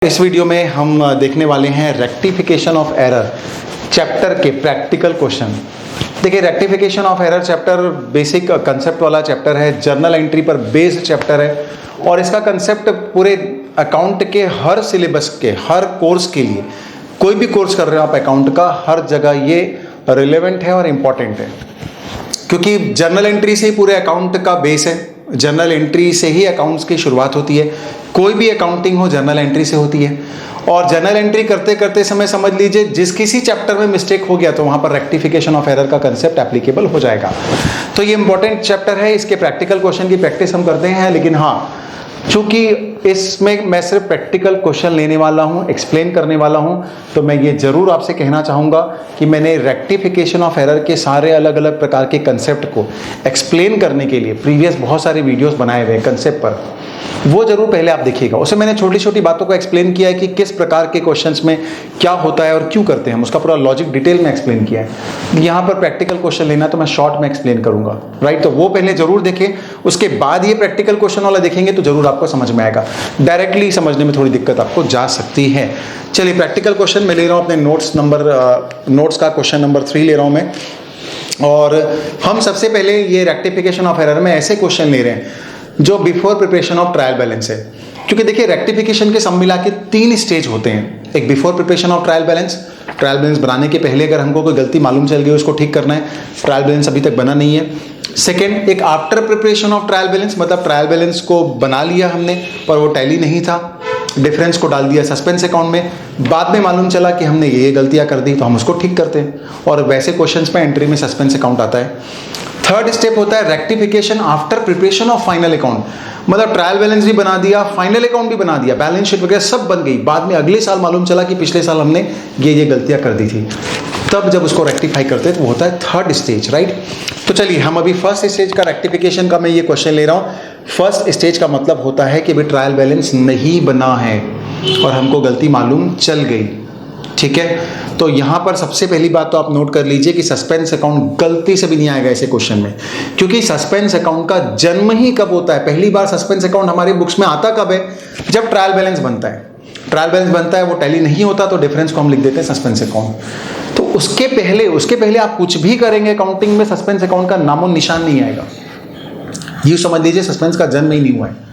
इस वीडियो में हम देखने वाले हैं रेक्टिफिकेशन ऑफ एरर चैप्टर के प्रैक्टिकल क्वेश्चन। देखिए, rectification of error chapter basic concept वाला चैप्टर है, जर्नल एंट्री पर बेस्ड चैप्टर है और इसका कंसेप्ट पूरे अकाउंट के हर सिलेबस के हर कोर्स के लिए, कोई भी कोर्स कर रहे हो आप अकाउंट का, हर जगह ये रिलेवेंट है और इम्पॉर्टेंट है क्योंकि जर्नल एंट्री से ही पूरे अकाउंट का बेस है। जर्नल एंट्री से ही अकाउंट्स की शुरुआत होती है, कोई भी अकाउंटिंग हो जर्नल एंट्री से होती है। और जर्नल एंट्री करते करते समय समझ लीजिए जिस किसी चैप्टर में मिस्टेक हो गया तो वहाँ पर रेक्टिफिकेशन ऑफ एरर का कंसेप्ट एप्लीकेबल हो जाएगा। तो ये इंपॉर्टेंट चैप्टर है, इसके प्रैक्टिकल क्वेश्चन की प्रैक्टिस हम करते हैं। लेकिन हाँ, चूंकि इसमें मैं सिर्फ प्रैक्टिकल क्वेश्चन लेने वाला हूँ, एक्सप्लेन करने वाला हूँ, तो मैं ये ज़रूर आपसे कहना चाहूँगा कि मैंने रेक्टिफिकेशन ऑफ एरर के सारे अलग अलग प्रकार के कंसेप्ट को एक्सप्लेन करने के लिए प्रीवियस बहुत सारे वीडियोस बनाए हुए हैं कंसेप्ट पर, वो जरूर पहले आप देखिएगा। उसमें मैंने छोटी छोटी बातों को एक्सप्लेन किया है कि किस प्रकार के क्वेश्चंस में क्या होता है और क्यों करते हैं हम, उसका पूरा लॉजिक डिटेल में एक्सप्लेन किया है। यहाँ पर प्रैक्टिकल क्वेश्चन लेना तो मैं शॉर्ट में एक्सप्लेन करूंगा, राइट। तो वो पहले जरूर देखें, उसके बाद ये प्रैक्टिकल क्वेश्चन वाला देखेंगे तो जरूर आपको समझ में आएगा। डायरेक्टली समझने में थोड़ी दिक्कत आपको जा सकती है। चलिए, प्रैक्टिकल क्वेश्चन मैं ले रहा हूँ अपने नोट्स का क्वेश्चन नंबर 3 ले रहा हूँ मैं। और हम सबसे पहले ये रेक्टिफिकेशन ऑफ एरर में ऐसे क्वेश्चन ले रहे हैं जो before preparation of trial balance है। क्योंकि देखिए, रेक्टिफिकेशन के सब मिला के 3 स्टेज होते हैं। एक before preparation of trial balance बनाने के पहले अगर हमको कोई गलती मालूम चल गई उसको ठीक करना है, ट्रायल बैलेंस अभी तक बना नहीं है। सेकेंड, एक after preparation of trial balance, मतलब ट्रायल बैलेंस को बना लिया हमने पर वो टैली नहीं था, डिफरेंस को डाल दिया सस्पेंस अकाउंट में, बाद में मालूम चला कि हमने ये गलतियां कर दी तो हम उसको ठीक करते हैं और वैसे क्वेश्चंस में एंट्री में सस्पेंस अकाउंट आता है। थर्ड स्टेप होता है rectification after preparation of final account, मतलब ट्रायल बैलेंस भी बना दिया, फाइनल अकाउंट भी बना दिया, बैलेंस शीट वगैरह सब बन गई, बाद में अगले साल मालूम चला कि पिछले साल हमने ये गलतियां कर दी थी, तब जब उसको रेक्टिफाई करते हैं तो वो होता है थर्ड स्टेज, राइट। तो चलिए, हम अभी फर्स्ट स्टेज का रेक्टिफिकेशन का मैं ये क्वेश्चन ले रहा हूँ। फर्स्ट स्टेज का मतलब होता है कि भाई ट्रायल बैलेंस नहीं बना है और हमको गलती मालूम चल गई, ठीक है। तो यहाँ पर सबसे पहली बात तो आप नोट कर लीजिए कि सस्पेंस अकाउंट गलती से भी नहीं आएगा ऐसे क्वेश्चन में, क्योंकि सस्पेंस अकाउंट का जन्म ही कब होता है, पहली बार सस्पेंस अकाउंट हमारे बुक्स में आता कब है, जब ट्रायल बैलेंस बनता है। ट्रायल बैलेंस बनता है, वो टैली नहीं होता तो डिफरेंस को हम लिख देते हैं सस्पेंस अकाउंट। तो उसके पहले आप कुछ भी करेंगे अकाउंटिंग में, सस्पेंस अकाउंट का नामो निशान नहीं आएगा। यूँ समझ लीजिए सस्पेंस का जन्म ही नहीं हुआ है।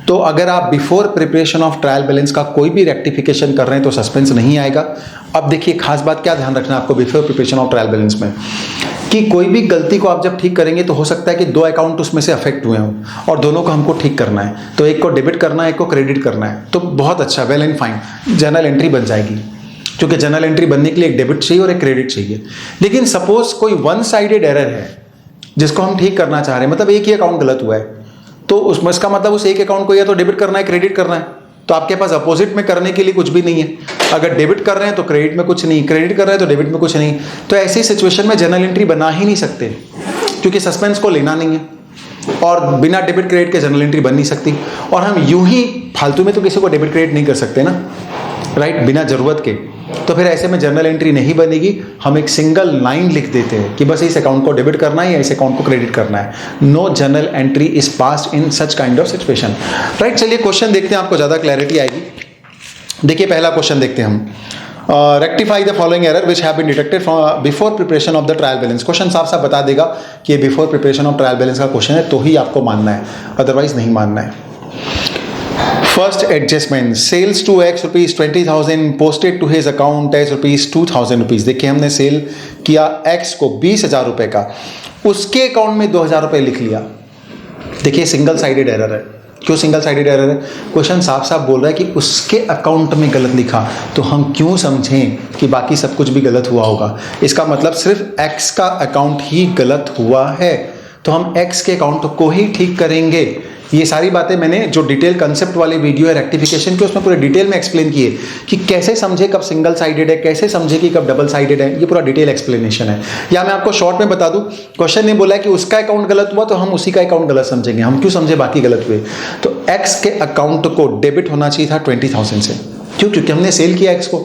तो अगर आप before preparation of trial balance का कोई भी रेक्टिफिकेशन कर रहे हैं तो सस्पेंस नहीं आएगा। अब देखिए, खास बात क्या ध्यान रखना है आपको before preparation of trial balance में, कि कोई भी गलती को आप जब ठीक करेंगे तो हो सकता है कि 2 अकाउंट उसमें से अफेक्ट हुए हों और दोनों को हमको ठीक करना है। तो एक को डेबिट करना है, एक को क्रेडिट करना है, तो बहुत अच्छा, well and fine, journal entry बन जाएगी। क्योंकि जर्नल एंट्री बनने के लिए एक डेबिट चाहिए और एक क्रेडिट चाहिए। लेकिन सपोज कोई वन साइडेड एरर है जिसको हम ठीक करना चाह रहे हैं, मतलब एक ही अकाउंट गलत हुआ है, तो उसमें इसका मतलब उस एक अकाउंट को या तो डेबिट करना है, क्रेडिट करना है। तो आपके पास अपोजिट में करने के लिए कुछ भी नहीं है। अगर डेबिट कर रहे हैं तो क्रेडिट में कुछ नहीं, क्रेडिट कर रहे हैं तो डेबिट में कुछ नहीं। तो ऐसी सिचुएशन में जर्नल एंट्री बना ही नहीं सकते, क्योंकि सस्पेंस को लेना नहीं है और बिना डेबिट क्रेडिट के जर्नल एंट्री बन नहीं सकती। और हम यूं ही फालतू में तो किसी को डेबिट क्रेडिट नहीं कर सकते ना, राइट, बिना जरूरत के। तो फिर ऐसे में जर्नल एंट्री नहीं बनेगी। हम एक सिंगल लाइन लिख देते हैं कि बस इस अकाउंट को डेबिट करना है या इस अकाउंट को क्रेडिट करना है। No journal entry is passed in such kind of situation, right. चलिए क्वेश्चन देखते हैं, आपको ज़्यादा क्लैरिटी आएगी। देखिए, पहला क्वेश्चन देखते हैं हम। Rectify the following error which have been detected before preparation of the trial balance. Question साफ साफ बता देगा कि ये before preparation of trial balance का क्वेश्चन है, तो ही आपको मानना है, अदरवाइज नहीं मानना है। First adjustment, sales to X rupees 20,000 posted to his account as rupees 2,000 rupees. देखिए, हमने सेल किया एक्स को 20,000 रुपए का, उसके अकाउंट में 2,000 रुपए लिख लिया। देखिए, सिंगल साइडेड एरर है। क्यों सिंगल साइडेड एरर है? क्वेश्चन साफ साफ बोल रहा है कि उसके अकाउंट में गलत लिखा, तो हम क्यों समझें कि बाकी सब कुछ भी गलत हुआ होगा। इसका मतलब सिर्फ एक्स का अकाउंट ही गलत हुआ है, तो हम एक्स के अकाउंट को ही ठीक करेंगे। ये सारी बातें मैंने जो डिटेल कंसेप्ट वाली वीडियो है रेक्टिफिकेशन की, उसमें पूरे डिटेल में एक्सप्लेन किए कि कैसे समझे कब सिंगल साइडेड है, कैसे समझे कि कब डबल साइडेड है। ये पूरा डिटेल एक्सप्लेनेशन है। या मैं आपको शॉर्ट में बता दूं, क्वेश्चन ने बोला है कि उसका अकाउंट गलत हुआ तो हम उसी का अकाउंट गलत समझेंगे। हम क्यों समझे बाकी गलत हुए? तो एक्स के अकाउंट को डेबिट होना चाहिए था 20,000 से। क्यों? क्योंकि हमने सेल किया एक्स को,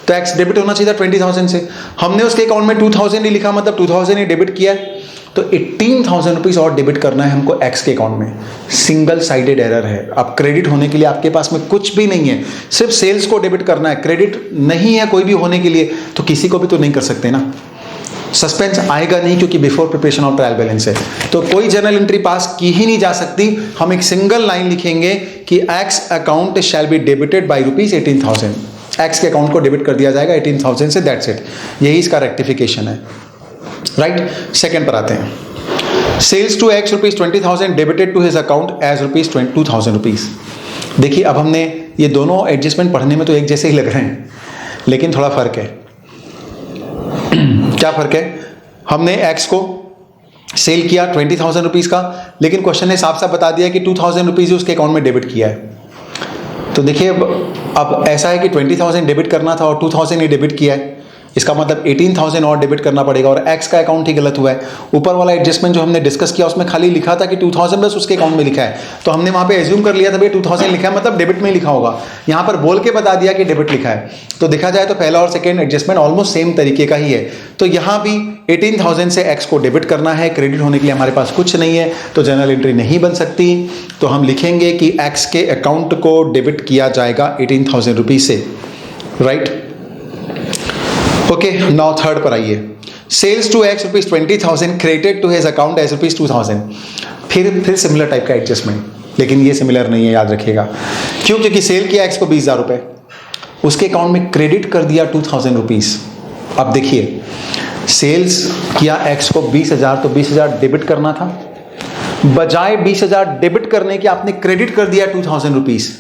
तो एक्स डेबिट होना चाहिए था 20,000 से। हमने उसके अकाउंट में 2,000 ही लिखा, मतलब 2,000 ही डेबिट किया है। तो 18,000 रुपीज़ और डेबिट करना है हमको एक्स के अकाउंट में। सिंगल साइडेड एरर है। अब क्रेडिट होने के लिए आपके पास में कुछ भी नहीं है, सिर्फ सेल्स को डेबिट करना है। क्रेडिट नहीं है कोई भी होने के लिए, तो किसी को भी तो नहीं कर सकते ना। सस्पेंस आएगा नहीं क्योंकि before preparation of trial balance है, तो कोई जर्नल एंट्री पास की ही नहीं जा सकती। हम एक सिंगल लाइन लिखेंगे कि x account shall be debited by ₹18,000। X के अकाउंट को डेबिट कर दिया जाएगा 18,000 से, दैट्स इट। यही इसका रेक्टिफिकेशन है, राइट। सेकेंड पर आते हैं। Sales to X ₹20,000 debited to his account as ₹2,000। देखिए अब हमने ये दोनों एडजस्टमेंट पढ़ने में तो एक जैसे ही लग रहे हैं, लेकिन थोड़ा फर्क है। क्या फर्क है? हमने एक्स को सेल किया 20,000 रुपीज़ का, लेकिन क्वेश्चन ने साफ साफ बता दिया कि 2,000 रुपीज़ उसके अकाउंट में डेबिट किया है। तो देखिए अब ऐसा है कि 20,000 डेबिट करना था और 2,000 ही डेबिट किया है, इसका मतलब 18,000 और डेबिट करना पड़ेगा, और एक्स का अकाउंट ही गलत हुआ है। ऊपर वाला एडजस्टमेंट जो हमने डिस्कस किया उसमें खाली लिखा था कि 2,000 बस उसके अकाउंट में लिखा है, तो हमने वहाँ पे एज्यूम कर लिया था भाई 2,000 लिखा है मतलब डेबिट में लिखा होगा। यहाँ पर बोल के बता दिया कि डेबिट लिखा है, तो देखा जाए तो पहला और सेकेंड एडजस्टमेंट ऑलमोस्ट सेम तरीके का ही है। तो यहाँ भी 18,000 से एक्स को डेबिट करना है, क्रेडिट होने के लिए हमारे पास कुछ नहीं है, तो जर्नल एंट्री नहीं बन सकती। तो हम लिखेंगे कि एक्स के अकाउंट को डेबिट किया जाएगा 18,000 रुपीज़ से, राइट। ओके, नाउ थर्ड पर आइए। Sales to X ₹20,000 credited to his account as ₹2,000। फिर सिमिलर टाइप का एडजस्टमेंट, लेकिन ये सिमिलर नहीं है, याद रखिएगा। क्यों? क्योंकि सेल किया एक्स को 20,000 रुपये, उसके अकाउंट में क्रेडिट कर दिया 2,000 रुपीज़। अब देखिए सेल्स किया एक्स को 20,000, तो 20,000 डेबिट करना था, बजाय 20,000 डेबिट करने के आपने क्रेडिट कर दिया 2,000 रुपीज़।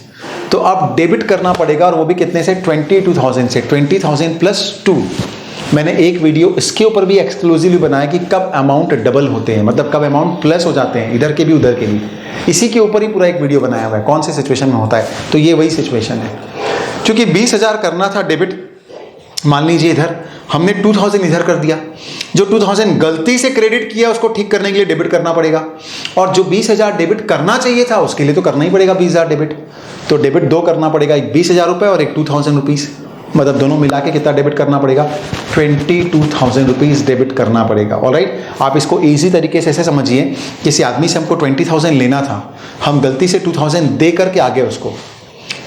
तो अब डेबिट करना पड़ेगा, और वो भी कितने से? 22,000 से। 20,000 प्लस 2। मैंने एक वीडियो इसके ऊपर भी एक्सक्लूसिवली बनाया कि कब अमाउंट डबल होते हैं, मतलब कब अमाउंट प्लस हो जाते हैं, इधर के भी उधर के भी। इसी के ऊपर ही पूरा एक वीडियो बनाया हुआ है, कौन से सिचुएशन में होता है। तो ये वही सिचुएशन है, क्योंकि 20,000 करना था डेबिट, मान लीजिए इधर हमने 2,000 इधर कर दिया, जो 2,000 गलती से क्रेडिट किया उसको ठीक करने के लिए डेबिट करना पड़ेगा, और जो 20,000 डेबिट करना चाहिए था उसके लिए तो करना ही पड़ेगा 20,000 डेबिट। तो डेबिट दो करना पड़ेगा, एक 20,000 रुपये और एक 2,000 रुपीज़, मतलब दोनों मिला के कितना डेबिट करना पड़ेगा? 22,000 रुपीज़ डेबिट करना पड़ेगा। ऑलराइट, आप इसको ईजी तरीके से ऐसे समझिए, किसी आदमी से हमको 20,000 लेना था, हम गलती से 2,000 दे करके आ गए उसको,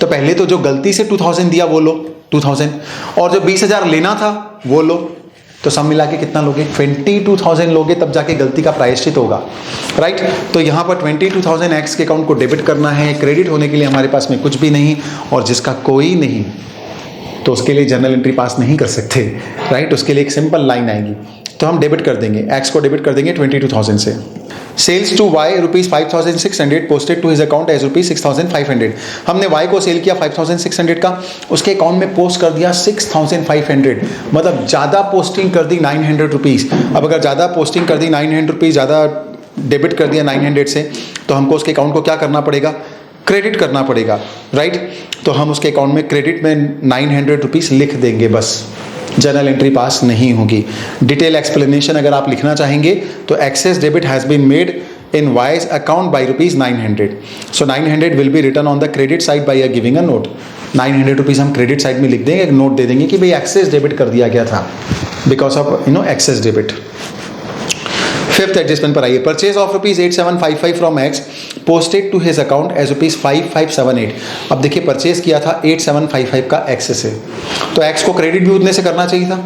तो पहले तो जो गलती से 2,000 दिया वो लो 2,000, और जो 20,000 लेना था वो लो, तो सब मिला के कितना लोगे? 22,000 लोगे, तब जाके गलती का प्रायश्चित होगा, राइट। तो यहाँ पर 22,000 एक्स के अकाउंट को डेबिट करना है, क्रेडिट होने के लिए हमारे पास में कुछ भी नहीं, और जिसका कोई नहीं तो उसके लिए जर्नल एंट्री पास नहीं कर सकते, राइट। उसके लिए एक सिंपल लाइन आएगी, तो हम डेबिट कर देंगे, एक्स को डेबिट कर देंगे 22,000 से। Sales to Y ₹5,600 posted to his account as ₹6,500। हमने वाई को सेल किया 5,600 का, उसके अकाउंट में पोस्ट कर दिया 6,500, मतलब ज़्यादा पोस्टिंग कर दी 900 रुपीज़। अब अगर ज़्यादा पोस्टिंग कर दी 900 रुपीज़, ज़्यादा डेबिट कर दिया 900 से, तो हमको उसके अकाउंट को क्या करना पड़ेगा? क्रेडिट करना पड़ेगा, राइट। तो हम उसके अकाउंट में क्रेडिट में 900 रुपीज़ लिख देंगे, बस जर्नल एंट्री पास नहीं होगी। डिटेल एक्सप्लेनेशन अगर आप लिखना चाहेंगे तो excess debit has been made in Y's account by ₹900, so 900 will be return on the credit side by giving a note. 900 rupees हम क्रेडिट साइड में लिख देंगे, एक नोट दे देंगे कि भाई एक्सेस डेबिट कर दिया गया था because of excess debit. Fifth adjustment पर आइए। Purchase of ₹8755 from X posted to his account as ₹5578। अब देखिए परचेज किया था 8755 का एक्स से, तो एक्स को क्रेडिट भी उतने से करना चाहिए था,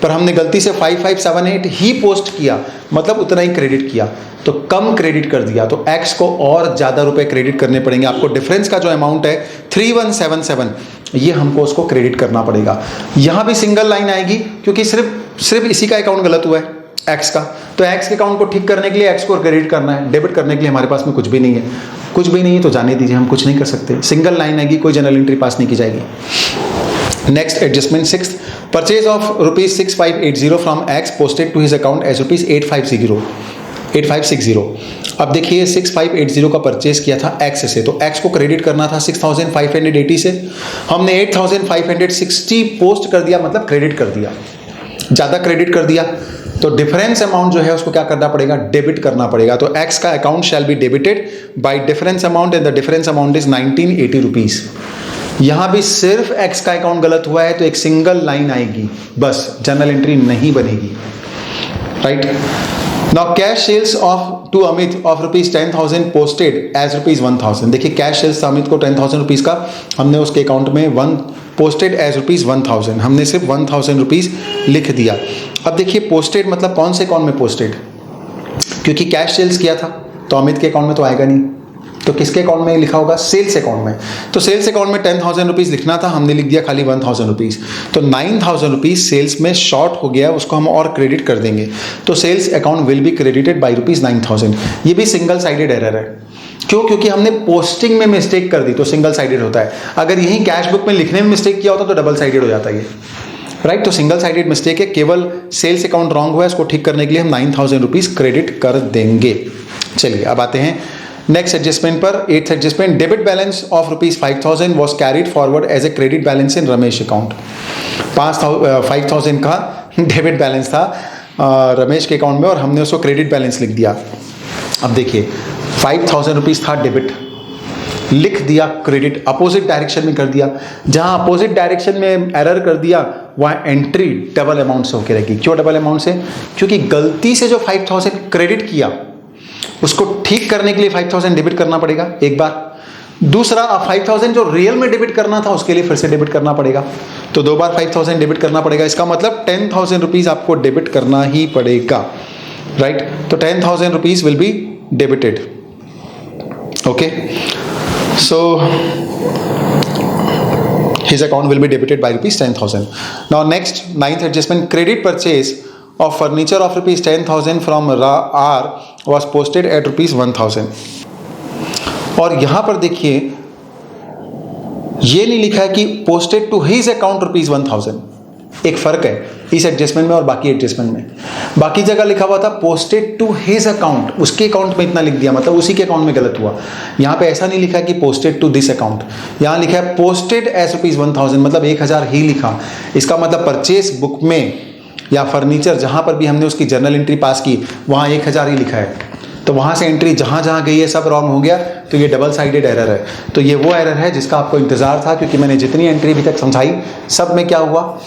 पर हमने गलती से 5578 ही पोस्ट किया, मतलब उतना ही क्रेडिट किया, तो कम क्रेडिट कर दिया, तो एक्स को और ज़्यादा रुपए क्रेडिट करने पड़ेंगे। आपको डिफरेंस का जो अमाउंट है 3177, ये हमको उसको क्रेडिट करना पड़ेगा। यहाँ भी सिंगल लाइन आएगी, क्योंकि सिर्फ इसी का अकाउंट गलत हुआ है एक्स का, तो एक्स के अकाउंट को ठीक करने के लिए एक्स को क्रेडिट करना है, डेबिट करने के लिए हमारे पास में कुछ भी नहीं है। कुछ भी नहीं है तो जाने दीजिए, हम कुछ नहीं कर सकते, सिंगल लाइन आएगी, कोई जर्नल एंट्री पास नहीं की जाएगी। Next adjustment sixth, purchase of ₹6580 from X posted to his account as ₹8560। अब देखिए 6580 का परचेज किया था एक्स से, तो एक्स को क्रेडिट करना था 6580 से, हमने 8560 पोस्ट कर दिया, मतलब क्रेडिट कर दिया, ज़्यादा क्रेडिट कर दिया, तो डिफरेंस अमाउंट जो है उसको क्या करना पड़ेगा? डेबिट करना पड़ेगा। तो एक्स का account shall be debited bye difference amount, and the difference amount is 1980 rupees. यहाँ भी सिर्फ एक्स का अकाउंट गलत हुआ है, तो एक सिंगल लाइन आएगी, बस जर्नल एंट्री नहीं बनेगी, right. Now cash sales of to Amit of ₹10,000 posted as ₹1,000। देखिए कैश सेल्स था अमित को 10,000 रुपीज़ का, हमने उसके अकाउंट में पोस्टेड एज ₹1,000, हमने सिर्फ 1,000 रुपीज़ लिख दिया। अब देखिए पोस्टेड मतलब कौन से अकाउंट में पोस्टेड, क्योंकि कैश सेल्स किया था तो अमित के अकाउंट में तो आएगा नहीं, तो किसके अकाउंट में लिखा होगा, सेल्स अकाउंट में। तो सेल्स अकाउंट में 10,000 रुपीज़ लिखना था, हमने लिख दिया खाली 1,000 रुपीज़, तो 9,000 रुपीज़ सेल्स में शॉर्ट हो गया, उसको हम और क्रेडिट कर देंगे। तो sales account will be credited by ₹9,000। ये भी सिंगल साइडेड एरर है, क्यों, क्योंकि हमने पोस्टिंग में मिस्टेक कर दी तो सिंगल साइडेड होता है। अगर यही कैश बुक में लिखने में मिस्टेक किया होता तो डबल साइडेड हो जाता है, राइट। तो सिंगल साइडेड मिस्टेक है, केवल सेल्स अकाउंट रॉन्ग हुआ है, इसको ठीक करने के लिए हम 9,000 रुपीज़ क्रेडिट कर देंगे। चलिए अब आते हैं नेक्स्ट एडजस्टमेंट पर। 8th adjustment, debit balance of ₹5,000 was carried forward as a credit balance in Ramesh account. 5,000 का डेबिट बैलेंस था रमेश के अकाउंट में और हमने उसको क्रेडिट बैलेंस लिख दिया। अब देखिए 5,000 रुपीज़ था डेबिट, लिख दिया क्रेडिट, अपोजिट डायरेक्शन में कर दिया। जहां अपोजिट डायरेक्शन में एरर कर दिया वहाँ एंट्री डबल अमाउंट से होकर रहेगी। क्यों डबल अमाउंट से, क्योंकि गलती से जो 5,000 क्रेडिट किया उसको ठीक करने के लिए 5,000 डेबिट करना पड़ेगा एक बार, दूसरा 5,000 जो रियल में डेबिट करना था उसके लिए फिर से डेबिट करना पड़ेगा, तो 2 बार 5,000 डेबिट करना पड़ेगा। इसका मतलब 10,000 रुपीज़ आपको डेबिट करना ही पड़ेगा, राइट। तो 10,000 rupees will be debited, okay. So his account will be debited by ₹10,000. Now next 9th adjustment, credit purchase of furniture of ₹10,000 from R was posted at ₹1,000। और यहां पर देखिए ये नहीं लिखा है कि posted to his account ₹1,000। एक फर्क है इस एडजस्टमेंट में और बाकी एडजस्टमेंट में। बाकी जगह लिखा हुआ था पोस्टेड टू हिज अकाउंट, उसके अकाउंट में इतना लिख दिया, मतलब उसी के अकाउंट में गलत हुआ। यहाँ पे ऐसा नहीं लिखा कि पोस्टेड टू दिस अकाउंट, यहाँ लिखा है पोस्टेड एज ₹1,000, मतलब 1,000 ही लिखा। इसका मतलब परचेस बुक में या फर्नीचर जहाँ पर भी हमने उसकी जर्नल एंट्री पास की वहाँ 1,000 ही लिखा है, तो वहाँ से एंट्री जहाँ जहाँ गई है सब रॉन्ग हो गया, तो ये डबल साइडेड एरर है। तो ये वो एरर है जिसका आपको इंतजार था, क्योंकि मैंने जितनी एंट्री अभी तक समझाई सब में क्या हुआ,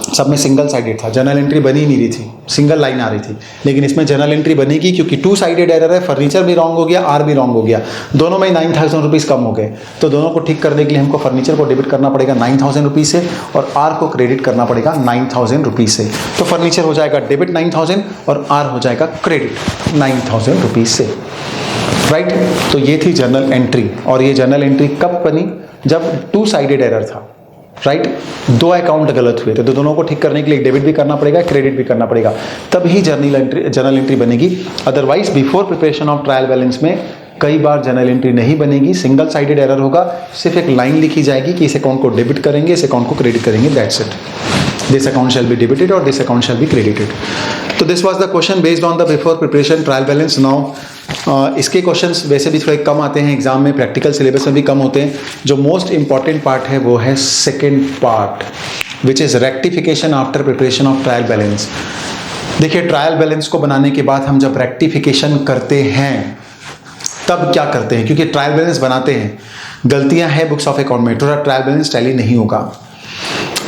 सब में सिंगल साइडेड था, जर्नल एंट्री बनी नहीं रही थी, सिंगल लाइन आ रही थी। लेकिन इसमें जर्नल एंट्री बनेगी क्योंकि 2 साइडेड एरर है, फर्नीचर भी रॉन्ग हो गया, आर भी रॉन्ग हो गया, दोनों में 9,000 रुपीज़ कम हो गए। तो दोनों को ठीक करने के लिए हमको फर्नीचर को डेबिट करना पड़ेगा 9,000 रुपीज़ से और आर को क्रेडिट करना पड़ेगा 9,000 रुपीज़ से। तो फर्नीचर हो जाएगा डेबिट 9,000 और आर हो जाएगा क्रेडिट 9,000 रुपीज़ से, राइट। तो ये थी जर्नल एंट्री, और ये जर्नल एंट्री कब बनी, जब 2 साइडेड एरर था, राइट। 2 अकाउंट गलत हुए थे, तो दोनों को ठीक करने के लिए डेबिट भी करना पड़ेगा, क्रेडिट भी करना पड़ेगा, तब ही जर्नल एंट्री बनेगी। Otherwise before preparation of trial balance में कई बार जर्नल एंट्री नहीं बनेगी, सिंगल साइडेड एरर होगा, सिर्फ एक लाइन लिखी जाएगी कि इस अकाउंट को डेबिट करेंगे, इस अकाउंट को क्रेडिट करेंगे, that's it. This account shall be debited और this account shall be credited. तो this was the question based on the before preparation trial balance. Now इसके क्वेश्चंस वैसे भी थोड़े कम आते हैं एग्जाम में, प्रैक्टिकल सिलेबस में भी कम होते हैं। जो मोस्ट इंपॉर्टेंट पार्ट है वो है second part, which is rectification after preparation of trial balance. देखिए ट्रायल बैलेंस को बनाने के बाद हम जब रेक्टिफिकेशन करते हैं तब क्या करते हैं, क्योंकि ट्रायल बैलेंस बनाते हैं, गलतियां हैं बुक्स ऑफ अकाउंट में, तो ट्रायल बैलेंस टैली नहीं होगा।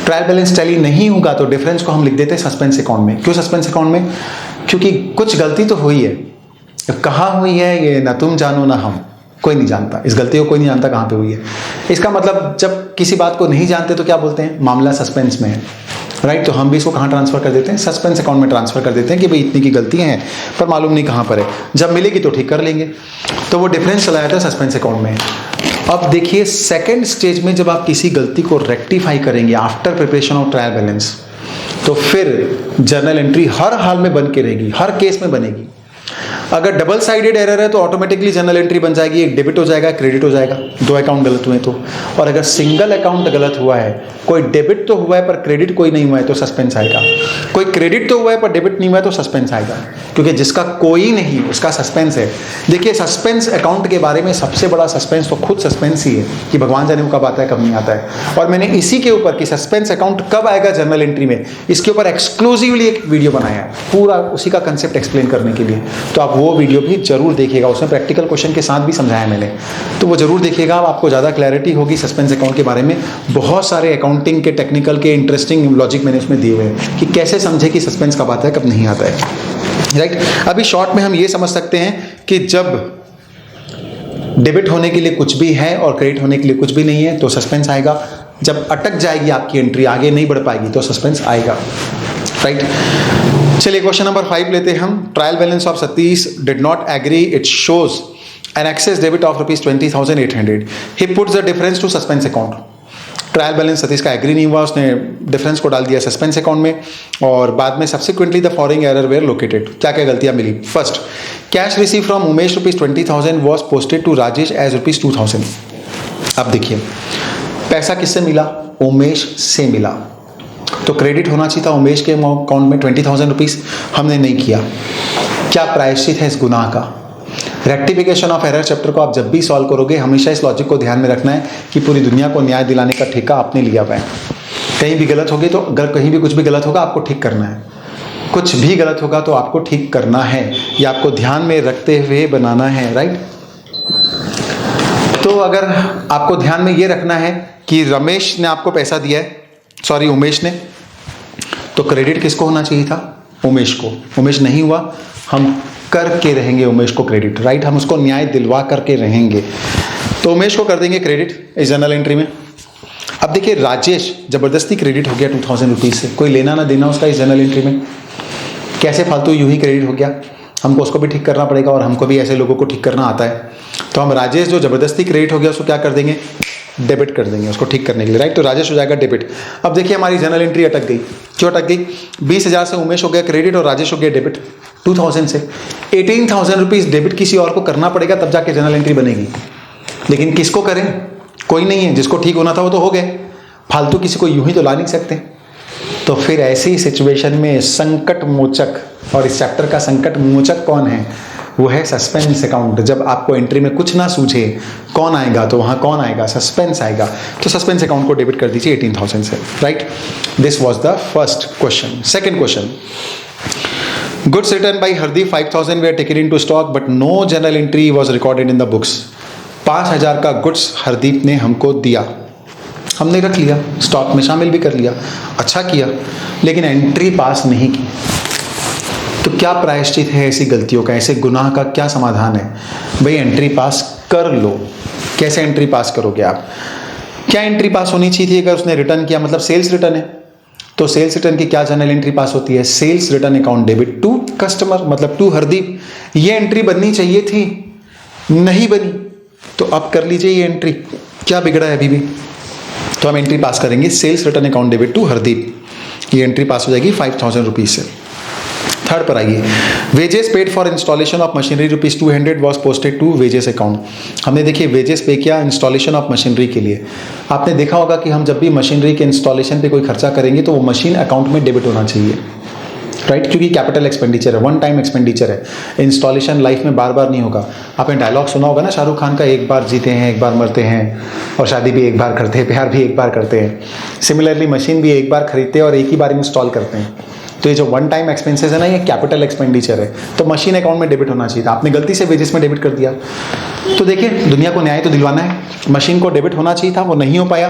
ट्रायल बैलेंस टैली नहीं होगा तो डिफरेंस को हम लिख देते हैं सस्पेंस अकाउंट में। क्यों सस्पेंस अकाउंट में, क्योंकि कुछ गलती तो हुई है, कहाँ हुई है ये ना तुम जानो ना हम, कोई नहीं जानता, इस गलती को कोई नहीं जानता कहाँ पे हुई है। इसका मतलब जब किसी बात को नहीं जानते तो क्या बोलते हैं, मामला सस्पेंस में है, राइट। तो हम भी इसको कहाँ ट्रांसफर कर देते हैं, सस्पेंस अकाउंट में ट्रांसफर कर देते हैं कि भाई इतनी की गलतियाँ हैं पर मालूम नहीं कहाँ पर है, जब मिलेगी तो ठीक कर लेंगे। तो वो डिफरेंस चला जाता है सस्पेंस अकाउंट में। अब देखिए सेकेंड स्टेज में जब आप किसी गलती को रेक्टिफाई करेंगे after preparation of trial balance, तो फिर जर्नल एंट्री हर हाल में बन के रहेगी, हर केस में बनेगी। अगर डबल साइडेड एरर है तो ऑटोमेटिकली जर्नल एंट्री बन जाएगी, एक डेबिट हो जाएगा, क्रेडिट हो जाएगा, 2 अकाउंट गलत हुए तो। और अगर सिंगल अकाउंट गलत हुआ है, कोई डेबिट तो हुआ है पर क्रेडिट कोई नहीं हुआ है तो सस्पेंस आएगा, कोई क्रेडिट तो हुआ है पर डेबिट नहीं हुआ है तो सस्पेंस आएगा, क्योंकि जिसका कोई नहीं उसका सस्पेंस है। देखिए सस्पेंस अकाउंट के बारे में सबसे बड़ा सस्पेंस तो खुद सस्पेंस ही है कि भगवान जाने वो कब आता है कब नहीं आता है। और मैंने इसी के ऊपर कि सस्पेंस अकाउंट कब आएगा जर्नल एंट्री में, इसके ऊपर एक्सक्लूसिवली एक वीडियो बनाया है पूरा उसी का कंसेप्ट एक्सप्लेन करने के लिए। तो आप वो वीडियो भी जरूर देखिएगा, उसमें प्रैक्टिकल क्वेश्चन के साथ भी समझाया मैंने, तो वो जरूर देखिएगा, आपको ज़्यादा क्लैरिटी होगी सस्पेंस अकाउंट के बारे में। बहुत सारे अकाउंटिंग के टेक्निकल के इंटरेस्टिंग लॉजिक मैंने उसमें दिए हुए हैं कि कैसे समझे कि सस्पेंस कब आता है कब नहीं आता है। राइट। अभी शॉर्ट में हम ये समझ सकते हैं कि जब डेबिट होने के लिए कुछ भी है और क्रेडिट होने के लिए कुछ भी नहीं है तो सस्पेंस आएगा। जब अटक जाएगी आपकी एंट्री, आगे नहीं बढ़ पाएगी, तो सस्पेंस आएगा। राइट। चलिए क्वेश्चन नंबर 5 लेते हैं हम। Trial balance of Satish did not agree, it shows an excess debit of ₹20,800। He puts the difference to suspense account. Trial balance Satish का एग्री नहीं हुआ, उसने डिफरेंस को डाल दिया सस्पेंस अकाउंट में, और बाद में subsequently the following error were located. क्या क्या गलतियां मिली? First, cash receive from Umesh ₹20,000 was posted to Rajesh as ₹2,000। अब देखिए, पैसा किससे मिला? उमेश से मिला, तो क्रेडिट होना चाहिए था उमेश के अकाउंट में ₹20,000, हमने नहीं किया। क्या प्रायश्चित है इस गुनाह का? रेक्टिफिकेशन ऑफ एरर चैप्टर को आप जब भी सॉल्व करोगे हमेशा इस लॉजिक को ध्यान में रखना है कि पूरी दुनिया को न्याय दिलाने का ठेका आपने लिया हुआ है। कहीं भी गलत होगी तो, अगर कहीं भी कुछ भी गलत होगा आपको ठीक करना है, कुछ भी गलत होगा तो आपको ठीक करना है, ये आपको ध्यान में रखते हुए बनाना है। राइट। तो अगर आपको ध्यान में ये रखना है कि रमेश ने आपको पैसा दिया है, सॉरी उमेश ने, तो क्रेडिट किसको होना चाहिए था? उमेश को। उमेश नहीं हुआ, हम करके रहेंगे उमेश को क्रेडिट। राइट। हम उसको न्याय दिलवा करके रहेंगे, तो उमेश को कर देंगे क्रेडिट इस जर्नल एंट्री में। अब देखिए, राजेश जबरदस्ती क्रेडिट हो गया ₹2,000 से, कोई लेना ना देना उसका इस जर्नल एंट्री में। कैसे फालतू यूं ही क्रेडिट हो गया? हमको उसको भी ठीक करना पड़ेगा, और हमको भी ऐसे लोगों को ठीक करना आता है। तो हम राजेश जो जबरदस्ती क्रेडिट हो गया उसको क्या कर देंगे? डेबिट कर देंगे उसको ठीक करने के लिए। राइट। तो राजेश हो जाएगा डेबिट। अब देखिए हमारी जर्नल एंट्री अटक गई। क्यों अटक गई? 20,000 से उमेश हो गया क्रेडिट और राजेश हो गया डेबिट 2,000 से। ₹18,000 डेबिट किसी और को करना पड़ेगा, तब जाके जर्नल एंट्री बनेगी। लेकिन किसको करें? कोई नहीं है। जिसको ठीक होना था वो तो हो गए, फालतू किसी को यूं ही तो ला नहीं सकते। तो फिर ऐसी सिचुएशन में संकट मोचक, और इस चैप्टर का संकट मोचक कौन है? वो है सस्पेंस अकाउंट। जब आपको एंट्री में कुछ ना सूझे कौन आएगा, तो वहाँ कौन आएगा? सस्पेंस आएगा। तो सस्पेंस अकाउंट को डेबिट कर दीजिए 18,000 से। Right. This was the first question. Second question, goods return by Hardeep 5,000 were taken into stock but no journal entry was recorded in the books। 5,000 का गुड्स हरदीप ने हमको दिया, हमने रख लिया, स्टॉक में शामिल भी कर लिया, अच्छा किया, लेकिन एंट्री पास नहीं की। तो क्या प्रायश्चित है ऐसी गलतियों का? ऐसे गुनाह का क्या समाधान है? भाई एंट्री पास कर लो। कैसे एंट्री पास करोगे आप? क्या एंट्री पास होनी चाहिए थी? अगर उसने रिटर्न किया, मतलब सेल्स रिटर्न है, तो सेल्स रिटर्न की क्या जर्नल एंट्री पास होती है? Sales return account debit to customer, मतलब टू हरदीप। ये एंट्री बननी चाहिए थी, नहीं बनी, तो अब कर लीजिए ये एंट्री। क्या बिगड़ा है अभी भी? तो हम एंट्री पास करेंगे sales return account debit to Hardeep. ये एंट्री पास हो जाएगी ₹5,000 से। थर्ड पर आइए, wages paid for installation of machinery ₹200 was posted to wages account. हमने देखिए वेजेस पे किया इंस्टॉलेशन ऑफ मशीनरी के लिए। आपने देखा होगा कि हम जब भी मशीनरी के इंस्टॉलेशन पे कोई खर्चा करेंगे तो वो मशीन अकाउंट में डेबिट होना चाहिए। राइट। क्योंकि कैपिटल एक्सपेंडिचर है, वन टाइम एक्सपेंडिचर है। इंस्टॉलेशन लाइफ में बार बार नहीं होगा। आपने डायलॉग सुना होगा ना शाहरुख खान का, एक बार जीते हैं एक बार मरते हैं, और शादी भी एक बार करते हैं, प्यार भी एक बार करते हैं। सिमिलरली मशीन भी एक बार खरीदते हैं और एक ही बार इंस्टॉल करते हैं। तो ये जो वन टाइम एक्सपेंसेस है ना, ये कैपिटल एक्सपेंडिचर है, तो मशीन अकाउंट में डेबिट होना चाहिए था। आपने गलती से वेजेस में डेबिट कर दिया। तो देखिए, दुनिया को न्याय तो दिलवाना है, मशीन को डेबिट होना चाहिए था, वो नहीं हो पाया,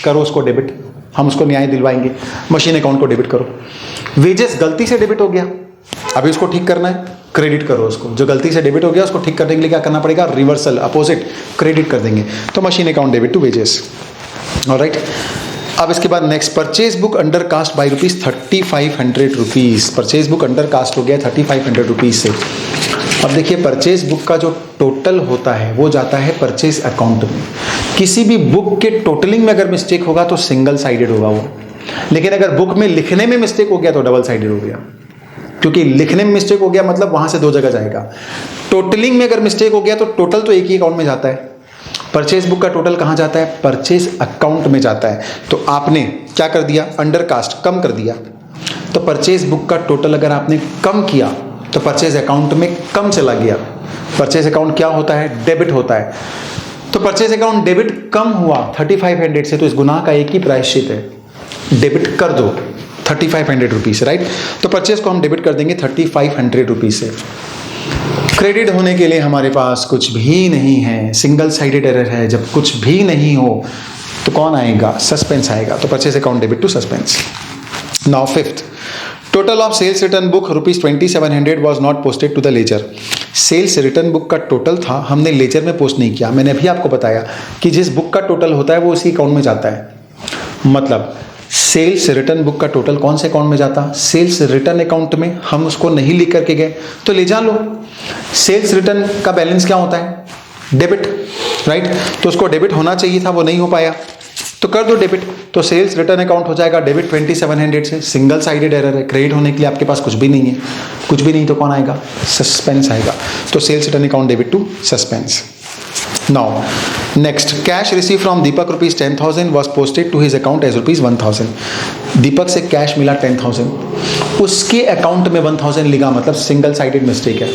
करो उसको डेबिट, हम उसको न्याय दिलवाएंगे। मशीन अकाउंट को डेबिट करो। वेजेस गलती से डेबिट हो गया, अभी उसको ठीक करना है, क्रेडिट करो उसको। जो गलती से डेबिट हो गया उसको ठीक करने के लिए क्या करना पड़ेगा? रिवर्सल, अपोजिट, क्रेडिट कर देंगे। तो machine account debit to wages. Alright. अब इसके बाद next, purchase book under cast by ₹3,500। Purchase book under cast हो गया ₹3,500 से। अब देखिए, परचेज बुक का जो टोटल होता है वो जाता है परचेज अकाउंट में। किसी भी बुक के टोटलिंग में अगर मिस्टेक होगा तो सिंगल साइडेड होगा वो, लेकिन अगर बुक में लिखने में मिस्टेक हो गया तो डबल साइडेड हो गया। क्योंकि लिखने में मिस्टेक हो गया मतलब वहां से दो जगह जाएगा। टोटलिंग में अगर मिस्टेक हो गया तो टोटल तो एक ही अकाउंट में जाता है। परचेज बुक का टोटल कहां जाता है? परचेज अकाउंट में जाता है। तो आपने क्या कर दिया? अंडर कास्ट, कम कर दिया। तो परचेज बुक का टोटल अगर आपने कम किया तो परचेज अकाउंट में कम चला गया। परचेज अकाउंट क्या होता है? डेबिट होता है। तो परचेज अकाउंट डेबिट कम हुआ 3,500 से, तो इस गुनाह का एक ही प्रायश्चित है, डेबिट कर दो ₹3,500 से। राइट। तो परचेज को हम डेबिट कर देंगे ₹3,500 से। क्रेडिट होने के लिए हमारे पास कुछ भी नहीं है, सिंगल साइडेड एरर है। जब कुछ भी नहीं हो तो कौन आएगा? सस्पेंस आएगा। तो purchase account debit to suspense. Now fifth, total of sales return book ₹2700 was not posted to the ledger. Sales return book का टोटल था, हमने लेजर में पोस्ट नहीं किया। मैंने अभी आपको बताया कि जिस बुक का टोटल होता है वो उसी अकाउंट में जाता है। मतलब सेल्स रिटर्न बुक का टोटल कौन से अकाउंट में जाता? सेल्स रिटर्न अकाउंट में। हम उसको नहीं लिख करके गए तो ले जा लो। सेल्स रिटर्न का बैलेंस क्या होता है? Debit, right? तो उसको डेबिट होना चाहिए था, वो नहीं हो पाया, तो कर दो डेबिट। तो सेल्स रिटर्न अकाउंट हो जाएगा डेबिट 2700 से। सिंगल साइडेड एरर है, क्रेडिट होने के लिए आपके पास कुछ भी नहीं है। कुछ भी नहीं तो कौन आएगा? सस्पेंस आएगा। तो sales return account debit to suspense. Now next, cash receive from Deepak ₹10,000 was posted to his account as ₹1000। Deepak से कैश मिला 10,000, उसके अकाउंट में 1000 लिखा, मतलब सिंगल साइडेड मिस्टेक है,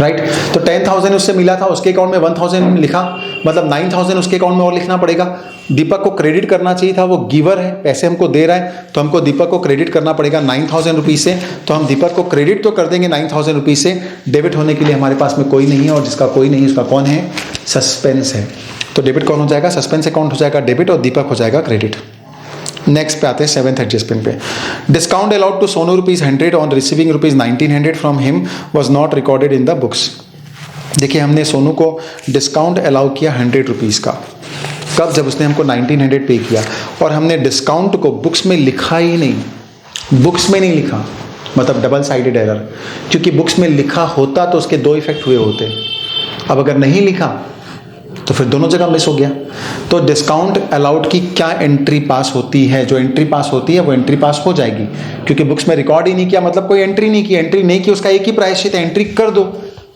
राइट? तो 10,000 उससे मिला था, उसके अकाउंट में 1000 लिखा, मतलब 9000 उसके अकाउंट में और लिखना पड़ेगा। दीपक को क्रेडिट करना चाहिए था, वो गिवर है, पैसे हमको दे रहा है, तो हमको दीपक को क्रेडिट करना पड़ेगा 9000 रुपीज़ से। तो हम दीपक को क्रेडिट तो कर देंगे 9000 रुपीज़ से। डेबिट होने के लिए हमारे पास में कोई नहीं है, और जिसका कोई नहीं है उसका कौन है? सस्पेंस है। तो डेबिट कौन हो जाएगा? सस्पेंस अकाउंट हो जाएगा डेबिट, और दीपक हो जाएगा क्रेडिट। नेक्स्ट पे आते हैं 7th एडजस्टमेंट पे। Discount allowed to Sonu ₹100 on receiving ₹1900 from him was not recorded in the books. देखिए, हमने सोनू को डिस्काउंट अलाउ किया 100 रुपीज़ का। कब? जब उसने हमको 1900 पे किया, और हमने डिस्काउंट को बुक्स में लिखा ही नहीं। बुक्स में नहीं लिखा, मतलब डबल साइडेड एरर। क्योंकि बुक्स में लिखा होता तो उसके दो इफेक्ट हुए होते। अब अगर नहीं लिखा तो फिर दोनों जगह मिस हो गया। तो डिस्काउंट अलाउड की क्या एंट्री पास होती है? जो एंट्री पास होती है वो एंट्री पास हो जाएगी, क्योंकि बुक्स में रिकॉर्ड ही नहीं किया, मतलब कोई एंट्री नहीं की। एंट्री नहीं की, उसका एक ही प्रायश्चित है, एंट्री कर दो।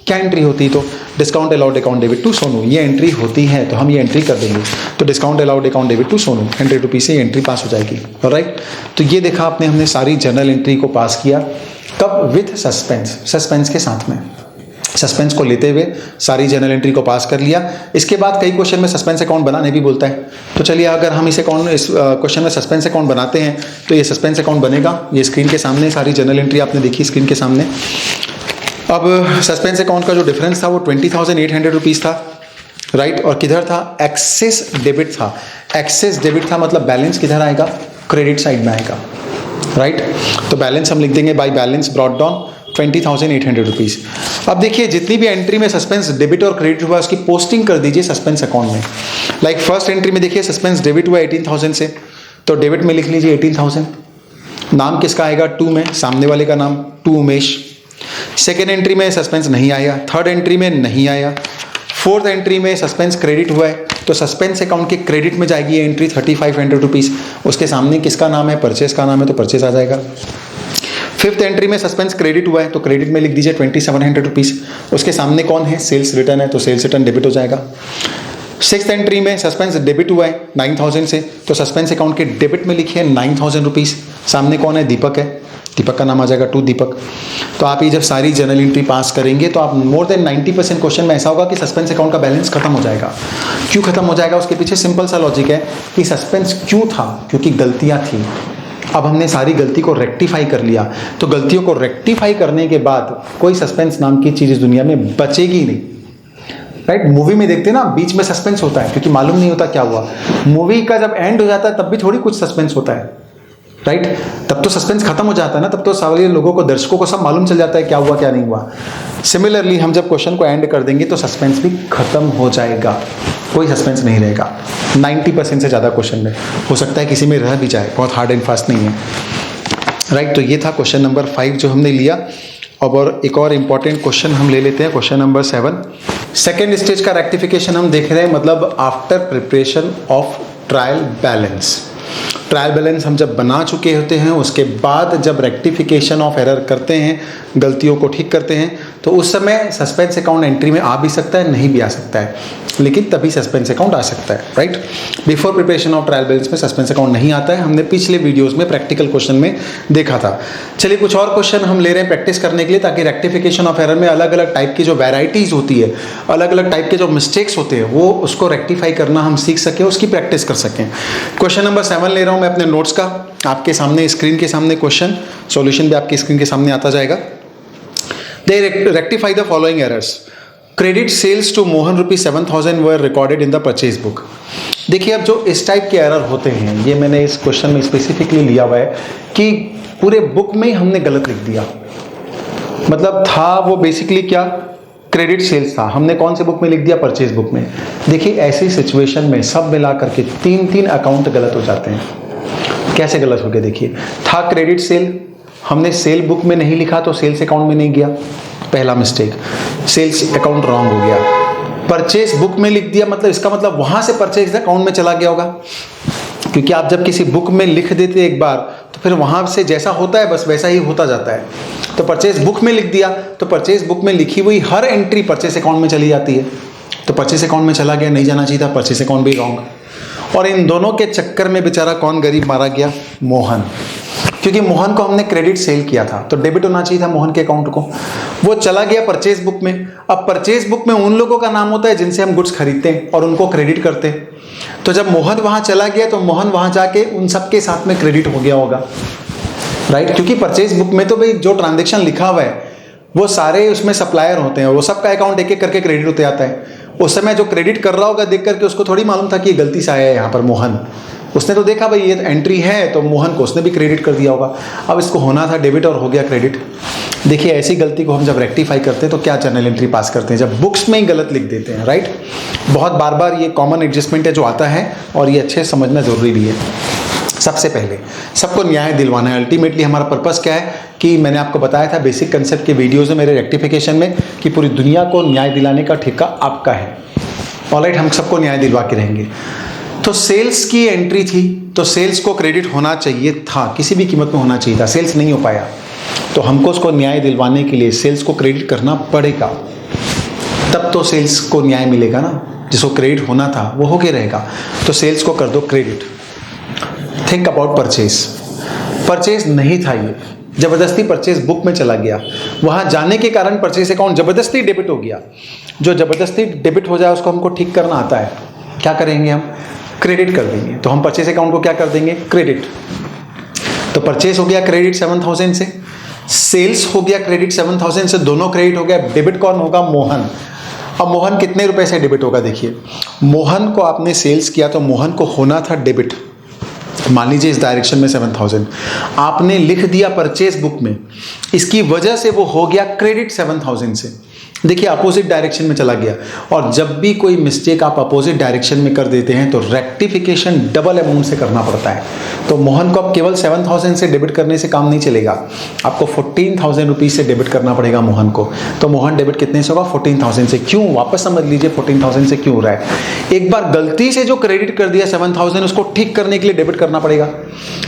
क्या एंट्री होती? तो discount allowed account debit to Sonu, ये एंट्री होती है, तो हम ये एंट्री कर देंगे। तो discount allowed account debit to Sonu 100 rupees से एंट्री पास हो जाएगी, राइट? तो ये देखा आपने, हमने सारी जर्नल एंट्री को पास किया। कब? विथ सस्पेंस, सस्पेंस के साथ में, सस्पेंस को लेते हुए सारी जर्नल एंट्री को पास कर लिया। इसके बाद कई क्वेश्चन में सस्पेंस अकाउंट बनाने भी बोलता है। तो चलिए, अगर हम इस क्वेश्चन में सस्पेंस अकाउंट बनाते हैं तो ये सस्पेंस अकाउंट बनेगा। ये स्क्रीन के सामने सारी जर्नल एंट्री आपने देखी स्क्रीन के सामने। अब सस्पेंस अकाउंट का जो डिफरेंस था वो 20,800 रुपीज़ था, राइट? और किधर था? एक्सेस डेबिट था। एक्सेस डेबिट था, मतलब बैलेंस किधर आएगा? क्रेडिट साइड में आएगा, राइट? तो बैलेंस हम लिख देंगे, by balance brought down 20,800 rupees. अब देखिए, जितनी भी एंट्री में सस्पेंस डेबिट और क्रेडिट हुआ उसकी पोस्टिंग कर दीजिए सस्पेंस अकाउंट में। लाइक फर्स्ट एंट्री में देखिए, सस्पेंस डेबिट हुआ 18,000 से, तो डेबिट में लिख लीजिए 18,000। नाम किसका आएगा? टू में, सामने वाले का नाम टू उमेश। सेकेंड एंट्री में सस्पेंस नहीं आया, थर्ड एंट्री में नहीं आया, फोर्थ एंट्री में सस्पेंस क्रेडिट हुआ है, तो सस्पेंस अकाउंट के क्रेडिट में जाएगी ये एंट्री 3500 रुपीज़। उसके सामने किसका नाम है? परचेस का नाम है, तो परचेस आ जाएगा। फिफ्थ एंट्री में सस्पेंस क्रेडिट हुआ है, तो क्रेडिट में लिख दीजिए 2700 रुपीज़। उसके सामने कौन है? सेल्स रिटर्न है, तो सेल्स रिटर्न डेबिट हो जाएगा। सिक्स्थ एंट्री में सस्पेंस डेबिट हुआ है 9000 से, तो सस्पेंस अकाउंट के डेबिट में लिखिए 9000 रुपीज़। सामने कौन है? दीपक है, दीपक का नाम आ जाएगा टू दीपक। तो आप ये जब सारी जर्नल एंट्री पास करेंगे तो आप मोर देन 90% क्वेश्चन में ऐसा होगा कि सस्पेंस अकाउंट का बैलेंस खत्म हो जाएगा। क्यों खत्म हो जाएगा? उसके पीछे सिंपल सा लॉजिक है कि सस्पेंस क्यों था? क्योंकि गलतियाँ थी। अब हमने सारी गलती को रेक्टिफाई कर लिया, तो गलतियों को रेक्टिफाई करने के बाद कोई सस्पेंस नाम की चीज़ इस दुनिया में बचेगी नहीं, राइट? मूवी में देखते हैं ना, बीच में सस्पेंस होता है क्योंकि मालूम नहीं होता क्या हुआ। मूवी का जब एंड हो जाता है तब भी थोड़ी कुछ सस्पेंस होता है, राइट? तब तो सस्पेंस खत्म हो जाता है ना, तब तो सारे लोगों को, दर्शकों को सब मालूम चल जाता है क्या हुआ क्या नहीं हुआ। सिमिलरली हम जब क्वेश्चन को एंड कर देंगे तो सस्पेंस भी खत्म हो जाएगा, कोई सस्पेंस नहीं रहेगा। 90% से ज़्यादा क्वेश्चन में हो सकता है किसी में रह भी जाए, बहुत हार्ड एंड फास्ट नहीं है, राइट? तो ये था क्वेश्चन नंबर 5 जो हमने लिया। और एक और इम्पॉर्टेंट क्वेश्चन हम ले लेते हैं, क्वेश्चन नंबर 7। सेकेंड स्टेज का रेक्टिफिकेशन हम देख रहे हैं, मतलब after preparation of trial balance. Trial balance हम जब बना चुके होते हैं उसके बाद जब रेक्टिफिकेशन ऑफ एरर करते हैं, गलतियों को ठीक करते हैं, तो उस समय सस्पेंस अकाउंट एंट्री में आ भी सकता है, नहीं भी आ सकता है, लेकिन तभी सस्पेंस अकाउंट आ सकता है, right? Before preparation of trial balance में सस्पेंस अकाउंट नहीं आता है, हमने पिछले वीडियोस में प्रैक्टिकल क्वेश्चन में देखा था। चलिए कुछ और क्वेश्चन हम ले रहे हैं प्रैक्टिस करने के लिए, ताकि रेक्टिफिकेशन ऑफ एरर में अलग अलग टाइप की जो वेराइटीज होती है, अलग अलग टाइप के जो मिस्टेक्स होते हैं, वो उसको रेक्टिफाई करना हम सीख सकें, उसकी प्रैक्टिस कर सकें। क्वेश्चन नंबर 7 ले रहा हूँ मैं अपने नोट्स का, आपके सामने स्क्रीन के सामने क्वेश्चन, सॉल्यूशन भी आपकी स्क्रीन के सामने आता जाएगा। They rectify the following errors. Credit sales to Mohan ₹7,000 were recorded in the purchase book. देखिए, अब जो इस टाइप के एरर होते हैं, ये मैंने इस क्वेश्चन में स्पेसिफिकली लिया हुआ है कि पूरे बुक में ही हमने गलत लिख दिया। मतलब था वो बेसिकली क्या, क्रेडिट सेल्स था, हमने कौन से बुक में लिख दिया, परचेज बुक में। देखिए ऐसी सिचुएशन में सब मिला करके 3 अकाउंट गलत हो जाते हैं। कैसे गलत हो गए, देखिए था क्रेडिट सेल, हमने सेल बुक में नहीं लिखा तो सेल्स अकाउंट में नहीं गया, पहला मिस्टेक, सेल्स अकाउंट रॉन्ग हो गया। परचेज बुक में लिख दिया, मतलब इसका मतलब वहां से परचेज अकाउंट में चला गया होगा, क्योंकि आप जब किसी बुक में लिख देते एक बार तो फिर वहां से जैसा होता है बस वैसा ही होता जाता है। तो परचेज बुक में लिख दिया तो परचेज बुक में लिखी हुई हर एंट्री परचेज अकाउंट में चली जाती है, तो परचेज अकाउंट में चला गया, नहीं जाना चाहिए था, परचेज अकाउंट भी रॉन्ग। और इन दोनों के चक्कर में बेचारा कौन गरीब मारा गया, मोहन, क्योंकि मोहन को हमने क्रेडिट सेल किया था तो डेबिट होना चाहिए था मोहन के अकाउंट को, वो चला गया परचेज बुक में। अब परचेज बुक में उन लोगों का नाम होता है जिनसे हम गुड्स खरीदते हैं और उनको क्रेडिट करते हैं। तो जब मोहन वहां चला गया तो मोहन वहां जाके उन सबके साथ में क्रेडिट हो गया होगा, राइट, क्योंकि परचेज बुक में तो भाई जो ट्रांजेक्शन लिखा हुआ है वो सारे उसमें सप्लायर होते हैं और वो सबका अकाउंट एक एक करके क्रेडिट होते आता है। उस समय जो क्रेडिट कर रहा होगा देख करके उसको थोड़ी मालूम था कि ये गलती से आया है यहाँ पर मोहन, उसने तो देखा भाई ये एंट्री है तो मोहन को उसने भी क्रेडिट कर दिया होगा। अब इसको होना था डेबिट और हो गया क्रेडिट। देखिए ऐसी गलती को हम जब रेक्टिफाई करते हैं तो क्या जर्नल एंट्री पास करते हैं, जब बुक्स में ही गलत लिख देते हैं, राइट। बहुत बार बार ये कॉमन एडजस्टमेंट है जो आता है और ये अच्छे समझना जरूरी भी है। सबसे पहले सबको न्याय दिलवाना है, अल्टीमेटली हमारा पर्पस क्या है कि मैंने आपको बताया था बेसिक कंसेप्ट के वीडियोज़ में मेरे रेक्टिफिकेशन में कि पूरी दुनिया को न्याय दिलाने का ठेका आपका है। ऑलराइट, हम सबको न्याय दिलवा के रहेंगे। तो सेल्स की एंट्री थी तो सेल्स को क्रेडिट होना चाहिए था, किसी भी कीमत में होना चाहिए था, सेल्स नहीं हो पाया तो हमको उसको न्याय दिलवाने के लिए सेल्स को क्रेडिट करना पड़ेगा, तब तो सेल्स को न्याय मिलेगा ना। जिसको क्रेडिट होना था वो होके रहेगा, तो सेल्स को कर दो credit. Think about purchase, purchase नहीं था ये, जबरदस्ती परचेज बुक में चला गया, वहां जाने के कारण परचेज अकाउंट जबरदस्ती डेबिट हो गया। जो जबरदस्ती डेबिट हो जाए उसको हमको ठीक करना आता है, क्या करेंगे हम, क्रेडिट कर देंगे। तो हम परचेज अकाउंट को क्या कर देंगे, क्रेडिट। तो परचेज हो गया क्रेडिट 7000 से, सेल्स हो गया क्रेडिट 7000 से, दोनों क्रेडिट हो गया। डेबिट कौन होगा, मोहन। अब मोहन कितने रुपए से डेबिट होगा, देखिए मोहन को आपने सेल्स किया तो मोहन को होना था डेबिट, मान लीजिए इस डायरेक्शन में 7000 आपने लिख दिया परचेज बुक में, इसकी वजह से वो हो गया क्रेडिट 7000 से। देखिए अपोजिट डायरेक्शन में चला गया, और जब भी कोई मिस्टेक आप अपोजिट डायरेक्शन में कर देते हैं तो रेक्टिफिकेशन डबल अमाउंट से करना पड़ता है। तो मोहन को अब केवल 7000 से डेबिट करने से काम नहीं चलेगा, आपको 14,000 रुपीज से डेबिट करना पड़ेगा मोहन को। तो मोहन डेबिट कितने से होगा, 14,000 से। क्यों, वापस समझ लीजिए 14,000 से क्यों हो रहा है। एक बार गलती से जो क्रेडिट कर दिया 7000 उसको ठीक करने के लिए डेबिट करना पड़ेगा,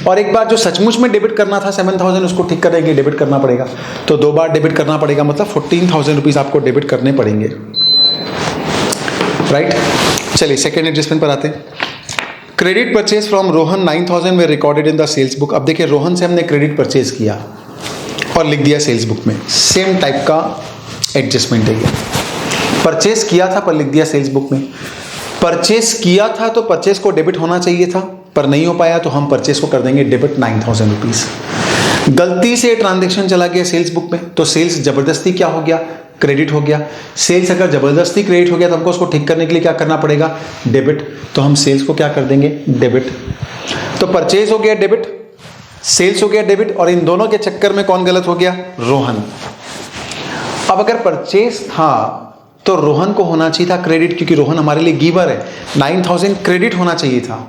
और एक बार जो सचमुच में डेबिट करना था 7000 उसको ठीक करने के लिए डेबिट करना पड़ेगा। तो 2 बार डेबिट करना पड़ेगा, मतलब 14,000 रुपीज आपको डेबिट करने पड़ेंगे, राइट। चलिए सेकेंड एडजस्टमेंट पर आते हैं। क्रेडिट परचेज फ्रॉम रोहन 9,000 में recorded in the sales book. अब देखिए रोहन से हमने क्रेडिट परचेज किया और लिख दिया सेल्स बुक में, सेम टाइप का एडजस्टमेंट है ये। परचेज किया था पर लिख दिया सेल्स बुक में। परचेज किया था तो परचेज को डेबिट होना चाहिए था पर नहीं हो पाया, तो हम परचेज को कर देंगे डेबिट 9,000 रुपीज। गलती से ट्रांजेक्शन चला गया सेल्स बुक में, तो सेल्स जबरदस्ती क्या हो गया, क्रेडिट हो गया। सेल्स अगर जबरदस्ती क्रेडिट हो गया तो हमको उसको ठीक करने के लिए क्या करना पड़ेगा, डेबिट। तो हम सेल्स को क्या कर देंगे, डेबिट। तो परचेज हो गया डेबिट, सेल्स हो गया डेबिट, और इन दोनों के चक्कर में कौन गलत हो गया, रोहन। अब अगर परचेज था तो रोहन को होना चाहिए था क्रेडिट, क्योंकि रोहन हमारे लिए गिवर है। 9,000 क्रेडिट होना चाहिए था,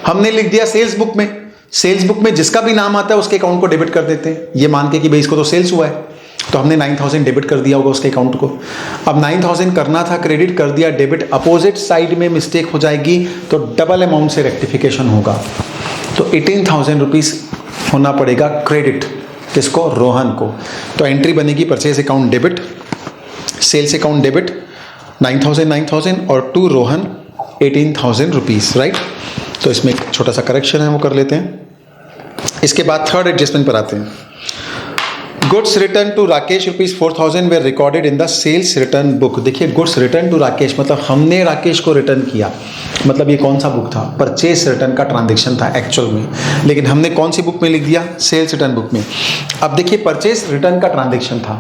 हमने लिख दिया सेल्स बुक में। सेल्स बुक में जिसका भी नाम आता है उसके अकाउंट को डेबिट कर देते हैं, ये मान के कि भाई इसको तो सेल्स हुआ है, तो हमने 9,000 डेबिट कर दिया होगा उसके अकाउंट को। अब 9,000 करना था क्रेडिट, कर दिया डेबिट। अपोजिट साइड में मिस्टेक हो जाएगी तो डबल अमाउंट से रेक्टिफिकेशन होगा, तो 18,000 रुपीज होना पड़ेगा क्रेडिट, किसको, रोहन को। तो एंट्री बनेगी purchase account debit, sales account debit 9,000 और टू रोहन 18,000 रुपीज, राइट। तो इसमें एक छोटा सा करेक्शन है वो कर लेते हैं। इसके बाद थर्ड एडजस्टमेंट पर आते हैं। Goods return to Rakesh ₹4,000 were recorded in the sales return book. देखिए गुड्स रिटर्न टू राकेश मतलब हमने राकेश को रिटर्न किया, मतलब ये कौन सा बुक था, परचेस रिटर्न का ट्रांजेक्शन था एक्चुअल में, लेकिन हमने कौन सी बुक में लिख दिया, सेल्स रिटर्न बुक में। अब देखिए परचेस रिटर्न का ट्रांजेक्शन था,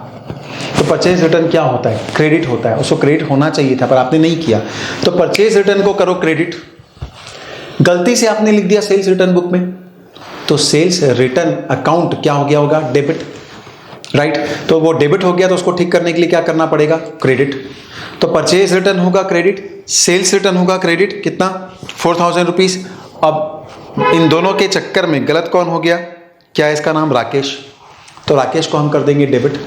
तो परचेज रिटर्न क्या होता है, क्रेडिट होता है, उसको क्रेडिट होना चाहिए था पर आपने नहीं किया, तो परचेज रिटर्न को करो क्रेडिट। गलती से आपने लिख दिया सेल्स रिटर्न बुक में, तो सेल्स रिटर्न अकाउंट क्या हो गया होगा, डेबिट, राइट। तो वो डेबिट हो गया तो उसको ठीक करने के लिए क्या करना पड़ेगा, क्रेडिट। तो परचेज रिटर्न होगा क्रेडिट, सेल्स रिटर्न होगा क्रेडिट, कितना 4000 रुपीज। अब इन दोनों के चक्कर में गलत कौन हो गया, क्या है इसका नाम, राकेश। तो राकेश को हम कर देंगे डेबिट।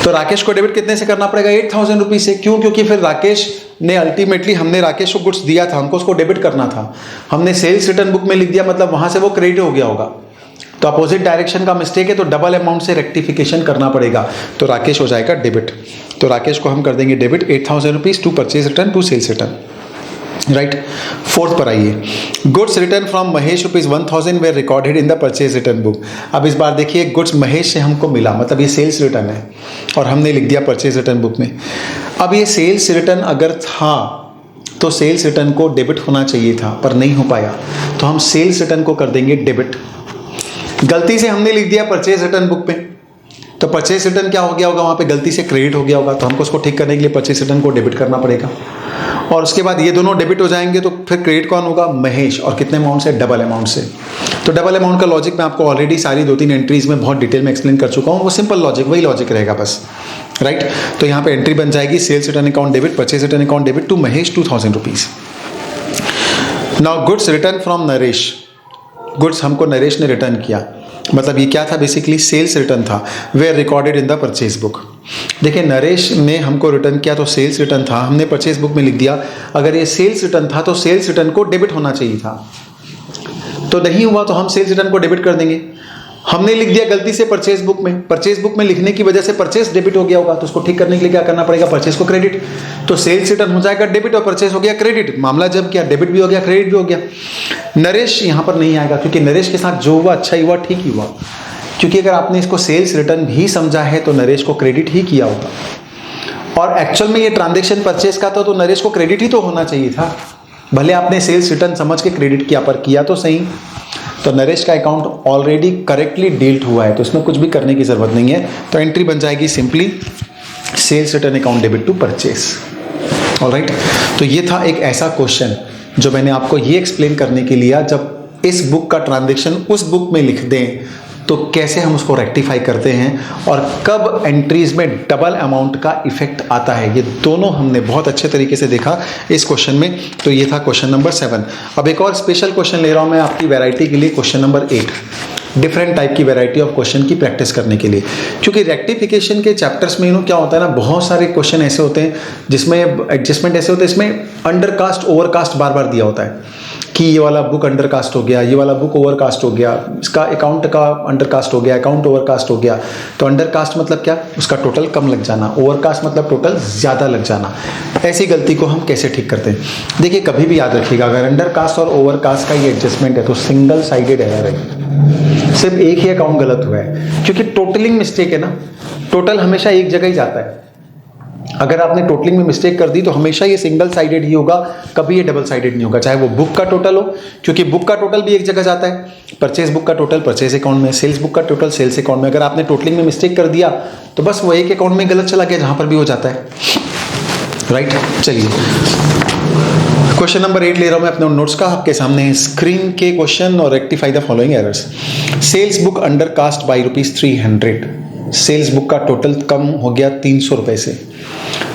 तो राकेश को डेबिट कितने से करना पड़ेगा, 8000 रुपीज से। क्यों, क्योंकि फिर राकेश ने अल्टीमेटली, हमने राकेश को गुड्स दिया था, हमको उसको डेबिट करना था, हमने सेल्स रिटर्न बुक में लिख दिया, मतलब वहां से वो क्रेडिट हो गया होगा। तो अपोजिट डायरेक्शन का मिस्टेक है, तो डबल अमाउंट से रेक्टिफिकेशन करना पड़ेगा। तो राकेश हो जाएगा डेबिट। तो राकेश को हम कर देंगे debit 8000 rupees to purchase return to sales return, right. Fourth पर आइए, goods return from Mahesh rupees 1000 were recorded in the purchase return book. अब इस बार देखिए, गुड्स महेश से हमको मिला, मतलब ये सेल्स रिटर्न है और हमने लिख दिया परचेज रिटर्न बुक में। अब ये सेल्स रिटर्न अगर था तो सेल्स रिटर्न को डेबिट होना चाहिए था, पर नहीं हो पाया, तो हम सेल्स रिटर्न को कर देंगे डेबिट। गलती से हमने लिख दिया परचेज रिटर्न बुक में, तो परचेज रिटर्न क्या हो गया होगा, वहाँ पे गलती से क्रेडिट हो गया होगा, तो हमको उसको ठीक करने के लिए परचेज रिटर्न को डेबिट करना पड़ेगा। और उसके बाद ये दोनों डेबिट हो जाएंगे तो फिर क्रेडिट कौन होगा, महेश। और कितने अमाउंट से, डबल अमाउंट से। तो डबल अमाउंट का लॉजिक मैं आपको ऑलरेडी सारी 2-3 एंट्रीज में बहुत डिटेल में एक्सप्लेन कर चुका हूँ, वो सिंपल लॉजिक, वही लॉजिक रहेगा बस, राइट। तो यहाँ पे एंट्री बन जाएगी, sales return account debit, purchase return account debit to Mahesh 2000 rupees. Now goods return from Naresh, goods हमको नरेश ने रिटर्न किया, मतलब ये क्या था, बेसिकली सेल्स रिटर्न था, were recorded in the purchase book. देखिए, नरेश ने हमको रिटर्न किया तो सेल्स रिटर्न था, हमने परचेज बुक में लिख दिया। अगर ये सेल्स रिटर्न था तो सेल्स रिटर्न को डेबिट होना चाहिए था, तो नहीं हुआ, तो हम सेल्स रिटर्न को डेबिट कर देंगे। हमने लिख दिया गलती से परचेज बुक में, परचेज बुक में लिखने की वजह से परचेज डेबिट हो गया होगा, तो उसको ठीक करने के लिए क्या करना पड़ेगा, परचेज को क्रेडिट। तो सेल्स रिटर्न हो जाएगा डेबिट और परचेज हो गया क्रेडिट। मामला जब क्या, डेबिट भी हो गया, क्रेडिट भी हो गया। नरेश यहाँ पर नहीं आएगा, क्योंकि नरेश के साथ जो हुआ अच्छा ही हुआ, ठीक ही हुआ। क्योंकि अगर आपने इसको सेल्स रिटर्न भी समझा है तो नरेश को क्रेडिट ही किया होगा, और एक्चुअल में ये ट्रांजेक्शन परचेज का था, तो नरेश को क्रेडिट ही तो होना चाहिए था। भले आपने सेल्स रिटर्न समझ के क्रेडिट किया, पर किया तो सही। तो नरेश का अकाउंट ऑलरेडी करेक्टली डील्ड हुआ है, तो इसमें कुछ भी करने की जरूरत नहीं है। तो एंट्री बन जाएगी simply sales return account debit to purchase, alright. तो ये था एक ऐसा क्वेश्चन जो मैंने आपको ये एक्सप्लेन करने के लिए, जब इस बुक का ट्रांजेक्शन उस बुक में लिख दें तो कैसे हम उसको रेक्टिफाई करते हैं और कब एंट्रीज में डबल अमाउंट का इफेक्ट आता है, ये दोनों हमने बहुत अच्छे तरीके से देखा इस क्वेश्चन में। तो ये था क्वेश्चन नंबर 7। अब एक और स्पेशल क्वेश्चन ले रहा हूँ मैं आपकी वैरायटी के लिए, क्वेश्चन नंबर 8, डिफरेंट टाइप की वैरायटी ऑफ क्वेश्चन की प्रैक्टिस करने के लिए। क्योंकि रेक्टिफिकेशन के चैप्टर्स में क्या होता है ना, बहुत सारे क्वेश्चन ऐसे होते हैं जिसमें एडजस्टमेंट ऐसे होते हैं, इसमें अंडरकास्ट ओवरकास्ट बार बार दिया होता है कि ये वाला बुक अंडरकास्ट हो गया, ये वाला बुक ओवरकास्ट हो गया, इसका अकाउंट का अंडरकास्ट हो गया, अकाउंट ओवरकास्ट हो गया। तो अंडरकास्ट मतलब क्या, उसका टोटल कम लग जाना, ओवरकास्ट मतलब टोटल ज़्यादा लग जाना। ऐसी गलती को हम कैसे ठीक करते हैं, देखिए कभी भी याद रखिएगा, अगर अंडरकास्ट और ओवरकास्ट का ये एडजस्टमेंट है तो सिंगल साइडेड एरर है, सिर्फ एक ही अकाउंट गलत हुआ है, क्योंकि टोटलिंग मिस्टेक है ना, टोटल हमेशा एक जगह ही जाता है। अगर आपने टोटलिंग में मिस्टेक कर दी तो हमेशा ये सिंगल साइडेड ही होगा, कभी ये डबल साइडेड नहीं होगा, चाहे वो बुक का टोटल हो, क्योंकि बुक का टोटल भी एक जगह जाता है, परचेज बुक का टोटल परचेज अकाउंट में, सेल्स बुक का टोटल सेल्स अकाउंट में। अगर आपने टोटलिंग में मिस्टेक कर दिया तो बस वो एक अकाउंट में गलत चला गया, जहां पर भी हो जाता है, राइट। चलिए क्वेश्चन नंबर 8 ले रहा हूं मैं अपने नोट्स का, आपके सामने स्क्रीन के क्वेश्चन और rectify the following errors. Sales book under cast by ₹300, sales book का टोटल कम हो गया 300 रुपए से।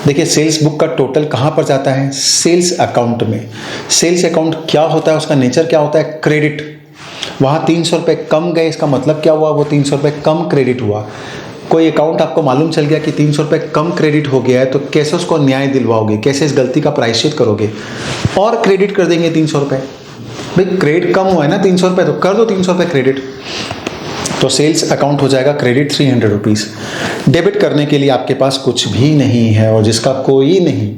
देखिए सेल्स बुक का टोटल कहाँ पर जाता है, सेल्स अकाउंट में। सेल्स अकाउंट क्या होता है, उसका नेचर क्या होता है, क्रेडिट। वहाँ 300 रुपये कम गए, इसका मतलब क्या हुआ, वो 300 रुपये कम क्रेडिट हुआ। कोई अकाउंट आपको मालूम चल गया कि 300 रुपये कम क्रेडिट हो गया है, तो कैसे उसको न्याय दिलवाओगे, कैसे इस गलती का प्रायश्चित करोगे, और क्रेडिट कर देंगे 300 रुपये। भाई क्रेडिट कम हुआ है ना 300 रुपये, तो कर दो 300 रुपये क्रेडिट। तो सेल्स अकाउंट हो जाएगा क्रेडिट 300 रुपीज़। डेबिट करने के लिए आपके पास कुछ भी नहीं है, और जिसका कोई नहीं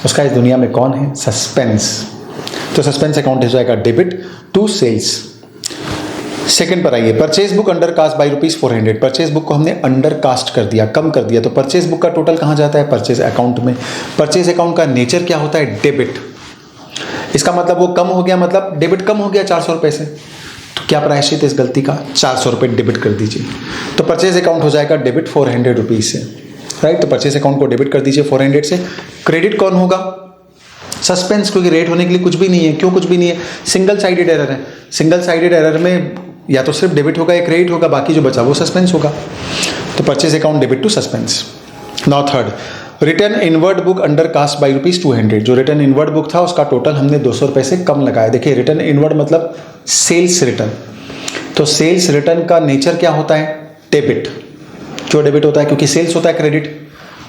उसका इस दुनिया में कौन है, सस्पेंस। तो सस्पेंस अकाउंट हो जाएगा डेबिट टू सेल्स। सेकंड पर आइए, purchase book under cast by ₹400। Purchase book को हमने अंडर कास्ट कर दिया, कम कर दिया, तो परचेज बुक का टोटल कहाँ जाता है, परचेज अकाउंट में। परचेज अकाउंट का नेचर क्या होता है, डेबिट। इसका मतलब वो कम हो गया, मतलब डेबिट कम हो गया 400 रुपये से। तो क्या प्रायश्चित इस गलती का, 400 रुपये डेबिट कर दीजिए। तो परचेज अकाउंट हो जाएगा डेबिट 400 रुपीज़ से, राइट। तो परचेज अकाउंट को डेबिट कर दीजिए 400 से। क्रेडिट कौन होगा, सस्पेंस, क्योंकि रेट होने के लिए कुछ भी नहीं है। क्यों कुछ भी नहीं है? सिंगल साइडेड एरर है। सिंगल साइडेड एरर में या तो सिर्फ डेबिट होगा या क्रेडिट होगा, बाकी जो बचा वो सस्पेंस होगा। तो purchase account debit to suspense. Now third, return inward book under cast by ₹200। जो रिटर्न इनवर्ड बुक था उसका टोटल हमने 200 रुपये से कम लगाया। देखिए रिटर्न इनवर्ड मतलब सेल्स रिटर्न। तो सेल्स रिटर्न का नेचर क्या होता है? डेबिट। क्यों डेबिट होता है? क्योंकि सेल्स होता है क्रेडिट,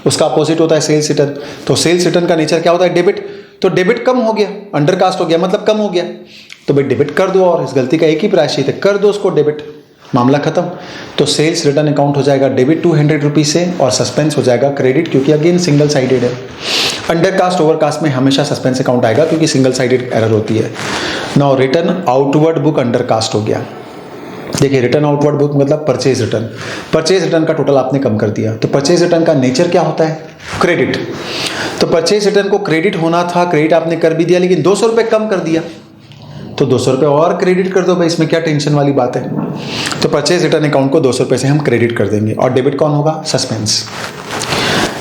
उसका अपोजिट होता है सेल्स रिटर्न। तो सेल्स रिटर्न का नेचर क्या होता है? डेबिट। तो डेबिट कम हो गया, अंडर कास्ट हो गया मतलब कम हो गया, तो भाई डेबिट कर दो, और इस गलती का एक ही प्रायश्चित है, कर दो उसको डेबिट, मामला खत्म। तो सेल्स रिटर्न अकाउंट हो जाएगा डेबिट 200 रुपीज से, और सस्पेंस हो जाएगा क्रेडिट, क्योंकि अगेन सिंगल साइडेड है। अंडर कास्ट ओवर कास्ट में हमेशा सस्पेंस अकाउंट आएगा क्योंकि सिंगल साइडेड एरर होती है। Now return outward book under cast हो गया। देखिए रिटर्न आउटवर्ड बुक मतलब परचेज रिटर्न। परचेज रिटर्न का टोटल आपने कम कर दिया। तो परचेज रिटर्न का नेचर क्या होता है? क्रेडिट। तो परचेज रिटर्न को क्रेडिट होना था, क्रेडिट आपने कर भी दिया, लेकिन 200 रुपये कम कर दिया, तो 200 रुपये और क्रेडिट कर दो भाई, इसमें क्या टेंशन वाली बात है। तो परचेज रिटर्न अकाउंट को 200 रुपये से हम क्रेडिट कर देंगे, और डेबिट कौन होगा? Suspense.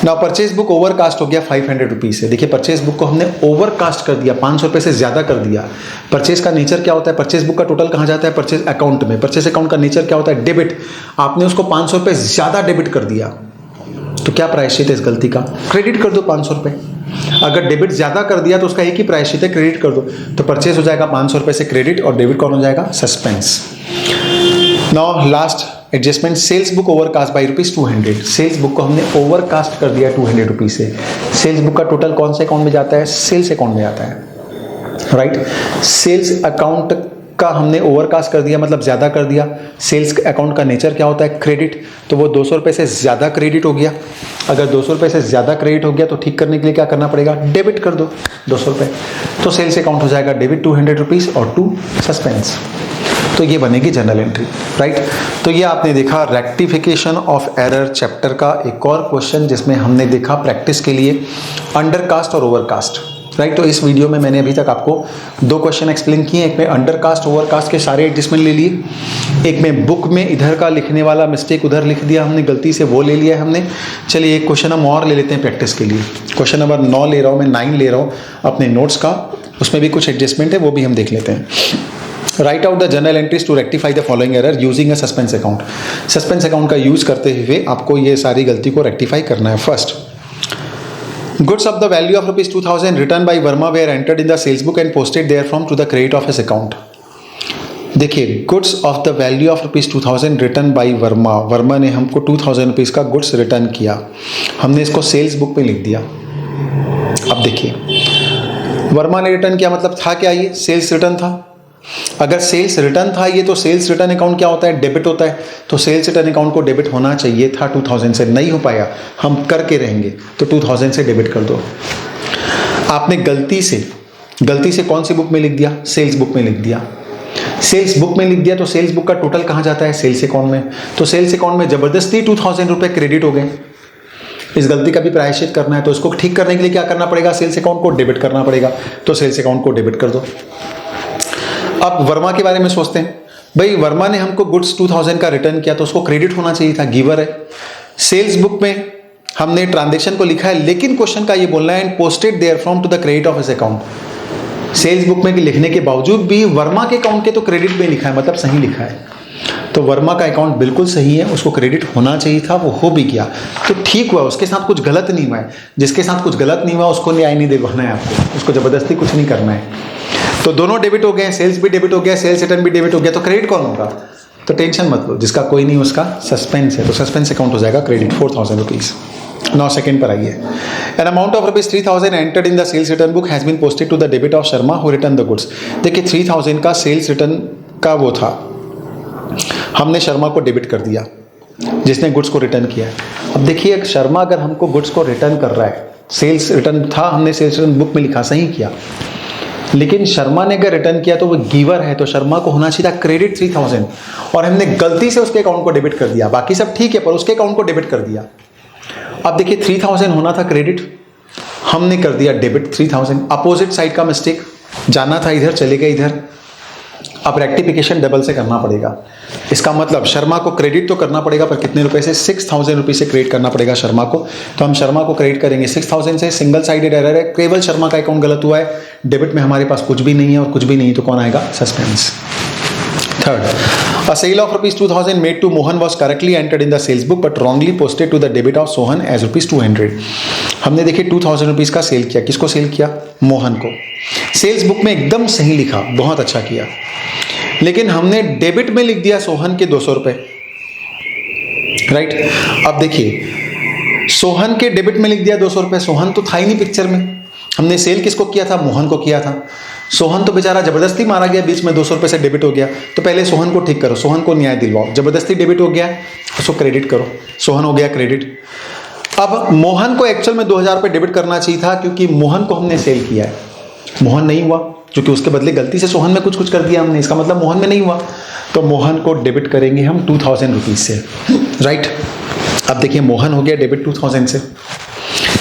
Now purchase book overcast हो गया 500 रुपीज से। देखिए परचेज बुक को हमने ओवरकास्ट कर दिया, 500 रुपये से ज़्यादा कर दिया। परचेज का नेचर क्या होता है? परचेज बुक का टोटल कहाँ जाता है? परचेज अकाउंट में। परचेज अकाउंट का नेचर क्या होता है? डेबिट। आपने उसको 500 रुपये ज़्यादा डेबिट कर दिया, तो क्या प्रायश्चित है इस गलती का? क्रेडिट कर दो 500 रुपये। अगर डेबिट ज़्यादा कर दिया तो उसका एक ही प्रायश्चित है, क्रेडिट कर दो। तो परचेज हो जाएगा 500 रुपये से क्रेडिट, और डेबिट कौन हो जाएगा? Suspense. Now last adjustment, sales book overcast by ₹200। Sales book को हमने ओवरकास्ट कर दिया 200 रुपीज से। सेल्स बुक का टोटल कौन से अकाउंट में जाता है? सेल्स अकाउंट में जाता है, राइट। सेल्स अकाउंट का हमने ओवरकास्ट कर दिया मतलब ज़्यादा कर दिया। सेल्स अकाउंट का नेचर क्या होता है? क्रेडिट। तो वो 200 रुपये से ज़्यादा क्रेडिट हो गया। अगर 200 रुपये से ज़्यादा क्रेडिट हो गया तो ठीक करने के लिए क्या करना पड़ेगा? डेबिट कर दो 200 रुपये। तो सेल्स अकाउंट हो जाएगा डेबिट 200 रुपीज़ और टू सस्पेंस। तो ये बनेगी जनरल एंट्री, राइट। तो ये आपने देखा रेक्टिफिकेशन ऑफ एरर चैप्टर का एक और क्वेश्चन, जिसमें हमने देखा प्रैक्टिस के लिए अंडरकास्ट और ओवरकास्ट, राइट। तो इस वीडियो में मैंने अभी तक आपको 2 क्वेश्चन एक्सप्लेन किए। एक में अंडरकास्ट ओवरकास्ट के सारे एडजस्टमेंट ले लिए, एक में बुक में इधर का लिखने वाला मिस्टेक उधर लिख दिया हमने गलती से, वो ले लिया है हमने। चलिए एक क्वेश्चन हम और ले लेते हैं प्रैक्टिस के लिए। क्वेश्चन नंबर 9 ले रहा हूँ मैं, 9 ले रहा हूँ अपने नोट्स का, उसमें भी कुछ एडजस्टमेंट है, वो भी हम देख लेते हैं। Write out the journal entries to rectify the following error using a suspense account. Suspense account का यूज करते हुए आपको ये सारी गलती को रेक्टिफाई करना है। First, goods of the value of ₹2000 written by Verma were entered in the sales book and posted therefrom to the credit of his account। देखिए goods of the value of ₹2000 written by Verma, Verma ने हमको 2000 rupees का goods return किया, हमने इसको sales book में लिख दिया। अब देखिए वर्मा ने रिटर्न किया मतलब था क्या? ये सेल्स रिटर्न था। अगर सेल्स रिटर्न था ये, तो सेल्स रिटर्न अकाउंट क्या होता है? डेबिट होता है। तो सेल्स रिटर्न अकाउंट को डेबिट होना चाहिए था 2000 से, नहीं हो पाया, हम करके रहेंगे, तो 2000 से डेबिट कर दो। आपने गलती से कौन सी बुक में लिख दिया? सेल्स बुक में लिख दिया। सेल्स बुक में लिख दिया तो सेल्स बुक का टोटल कहाँ जाता है? सेल्स अकाउंट में। तो सेल्स अकाउंट में जबरदस्ती 2000 रुपये क्रेडिट हो गए। इस गलती का भी प्रायश्चित करना है, तो इसको ठीक करने के लिए क्या करना पड़ेगा? सेल्स अकाउंट को डेबिट करना पड़ेगा। तो सेल्स अकाउंट को डेबिट कर दो। अब वर्मा के बारे में सोचते हैं। भाई वर्मा ने हमको गुड्स 2000 का रिटर्न किया तो उसको क्रेडिट होना चाहिए था, गिवर है। सेल्स बुक में हमने ट्रांजैक्शन को लिखा है, लेकिन क्वेश्चन का ये बोलना है and posted there from to the credit of his account. Sales book में लिखने के बावजूद भी वर्मा के अकाउंट के तो क्रेडिट में लिखा है, मतलब सही लिखा है। तो वर्मा का अकाउंट बिल्कुल सही है, उसको क्रेडिट होना चाहिए था, वो हो भी गया, तो ठीक हुआ, उसके साथ कुछ गलत नहीं हुआ है। जिसके साथ कुछ गलत नहीं हुआ उसको न्याय नहीं दिलवाना है आपको, उसको जबरदस्ती कुछ नहीं करना है। तो दोनों डेबिट हो गए, सेल्स भी डेबिट हो गया, सेल्स रिटर्न भी डेबिट हो गया, तो क्रेडिट कौन होगा? तो टेंशन मत लो, जिसका कोई नहीं उसका सस्पेंस है, तो सस्पेंस अकाउंट हो जाएगा क्रेडिट 4000 रुपीज़। नाउ सेकंड पर आइए। An amount of ₹3000 entered in the sales return book has been posted to the debit of Sharma who return the goods. देखिए 3000 का सेल्स रिटर्न का वो था, हमने शर्मा को डेबिट कर दिया जिसने गुड्स को रिटर्न किया है। अब देखिए शर्मा अगर हमको गुड्स को रिटर्न कर रहा है, सेल्स रिटर्न था, हमने सेल्स रिटर्न बुक में लिखा, सही किया, लेकिन शर्मा ने अगर रिटर्न किया तो वो गिवर है, तो शर्मा को होना चाहिए था क्रेडिट 3000, और हमने गलती से उसके अकाउंट को डेबिट कर दिया। बाकी सब ठीक है पर उसके अकाउंट को डेबिट कर दिया। अब देखिए 3000 होना था क्रेडिट, हमने कर दिया डेबिट 3000। अपोजिट साइड का मिस्टेक, जाना था इधर चले गए इधर। अब रेक्टिफिकेशन डबल से करना पड़ेगा। इसका मतलब शर्मा को क्रेडिट तो करना पड़ेगा, पर कितने रुपए से? 6000 रुपीज़ से क्रेडिट करना पड़ेगा शर्मा को। तो हम शर्मा को क्रेडिट करेंगे 6000 से। सिंगल साइडेड एरर है, केवल शर्मा का अकाउंट गलत हुआ है। डेबिट में हमारे पास कुछ भी नहीं है, और कुछ भी नहीं तो कौन आएगा? Suspense. Third, a sale of rupees 2000 made to Mohan was correctly entered in the sales book but wrongly posted to the debit of Sohan as rupees 200. हमने देखिए 2000 रुपीज़ का सेल किया। किसको सेल किया? मोहन को। सेल्स बुक में एकदम सही लिखा, बहुत अच्छा किया, लेकिन हमने डेबिट में लिख दिया सोहन के 200 रुपये। राइट, अब देखिए सोहन के डेबिट में लिख दिया 200 रुपये। सोहन तो था ही नहीं पिक्चर में। हमने सेल किसको किया था? मोहन को किया था। सोहन तो बेचारा जबरदस्ती मारा गया, बीच में 200 रुपये से डेबिट हो गया। तो पहले सोहन को ठीक करो, सोहन को न्याय दिलवाओ। जबरदस्ती डेबिट हो गया, उसको क्रेडिट करो। सोहन हो गया क्रेडिट। अब मोहन को एक्चुअल में 2000 रुपये डेबिट करना चाहिए था, क्योंकि मोहन को हमने सेल किया है। मोहन नहीं हुआ, क्योंकि उसके बदले गलती से सोहन में कुछ कर दिया हमने, इसका मतलब मोहन में नहीं हुआ। तो मोहन को डेबिट करेंगे हम 2000 रुपीज़ से। राइट, अब देखिए मोहन हो गया डेबिट 2000 से,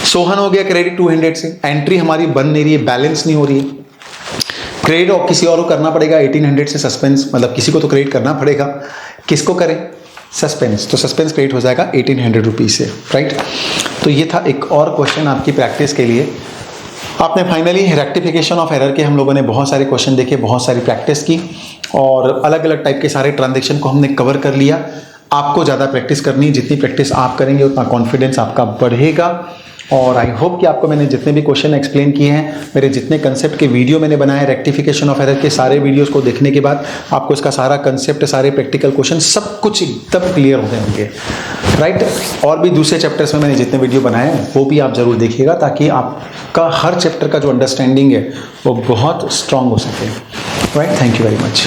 सोहन हो गया क्रेडिट 200 से। एंट्री हमारी बन नहीं रही है, बैलेंस नहीं हो रही है। क्रेडिट और किसी और को करना पड़ेगा 1800 से। सस्पेंस मतलब किसी को तो क्रेडिट करना पड़ेगा। किसको करें? सस्पेंस। तो सस्पेंस क्रेडिट हो जाएगा 1800 रुपीज़ से। राइट, तो ये था एक और क्वेश्चन आपकी प्रैक्टिस के लिए। आपने फाइनली रेक्टिफिकेशन ऑफ एरर के हम लोगों ने बहुत सारे क्वेश्चन देखे, बहुत सारी प्रैक्टिस की, और अलग अलग टाइप के सारे ट्रांजेक्शन को हमने कवर कर लिया। आपको ज़्यादा प्रैक्टिस करनी है, जितनी प्रैक्टिस आप करेंगे उतना कॉन्फिडेंस आपका बढ़ेगा। और आई होप कि आपको मैंने जितने भी क्वेश्चन एक्सप्लेन किए हैं, मेरे जितने कंसेप्ट के वीडियो मैंने बनाए रेक्टिफिकेशन ऑफ एरर के, सारे वीडियोस को देखने के बाद आपको इसका सारा कंसेप्ट, सारे प्रैक्टिकल क्वेश्चन सब कुछ एकदम क्लियर हो गए होंगे। राइट, और भी दूसरे चैप्टर्स में मैंने जितने वीडियो बनाए हैं वो भी आप ज़रूर देखिएगा, ताकि आपका हर चैप्टर का जो अंडरस्टैंडिंग है वो बहुत स्ट्रांग हो सके। Right, thank you very much.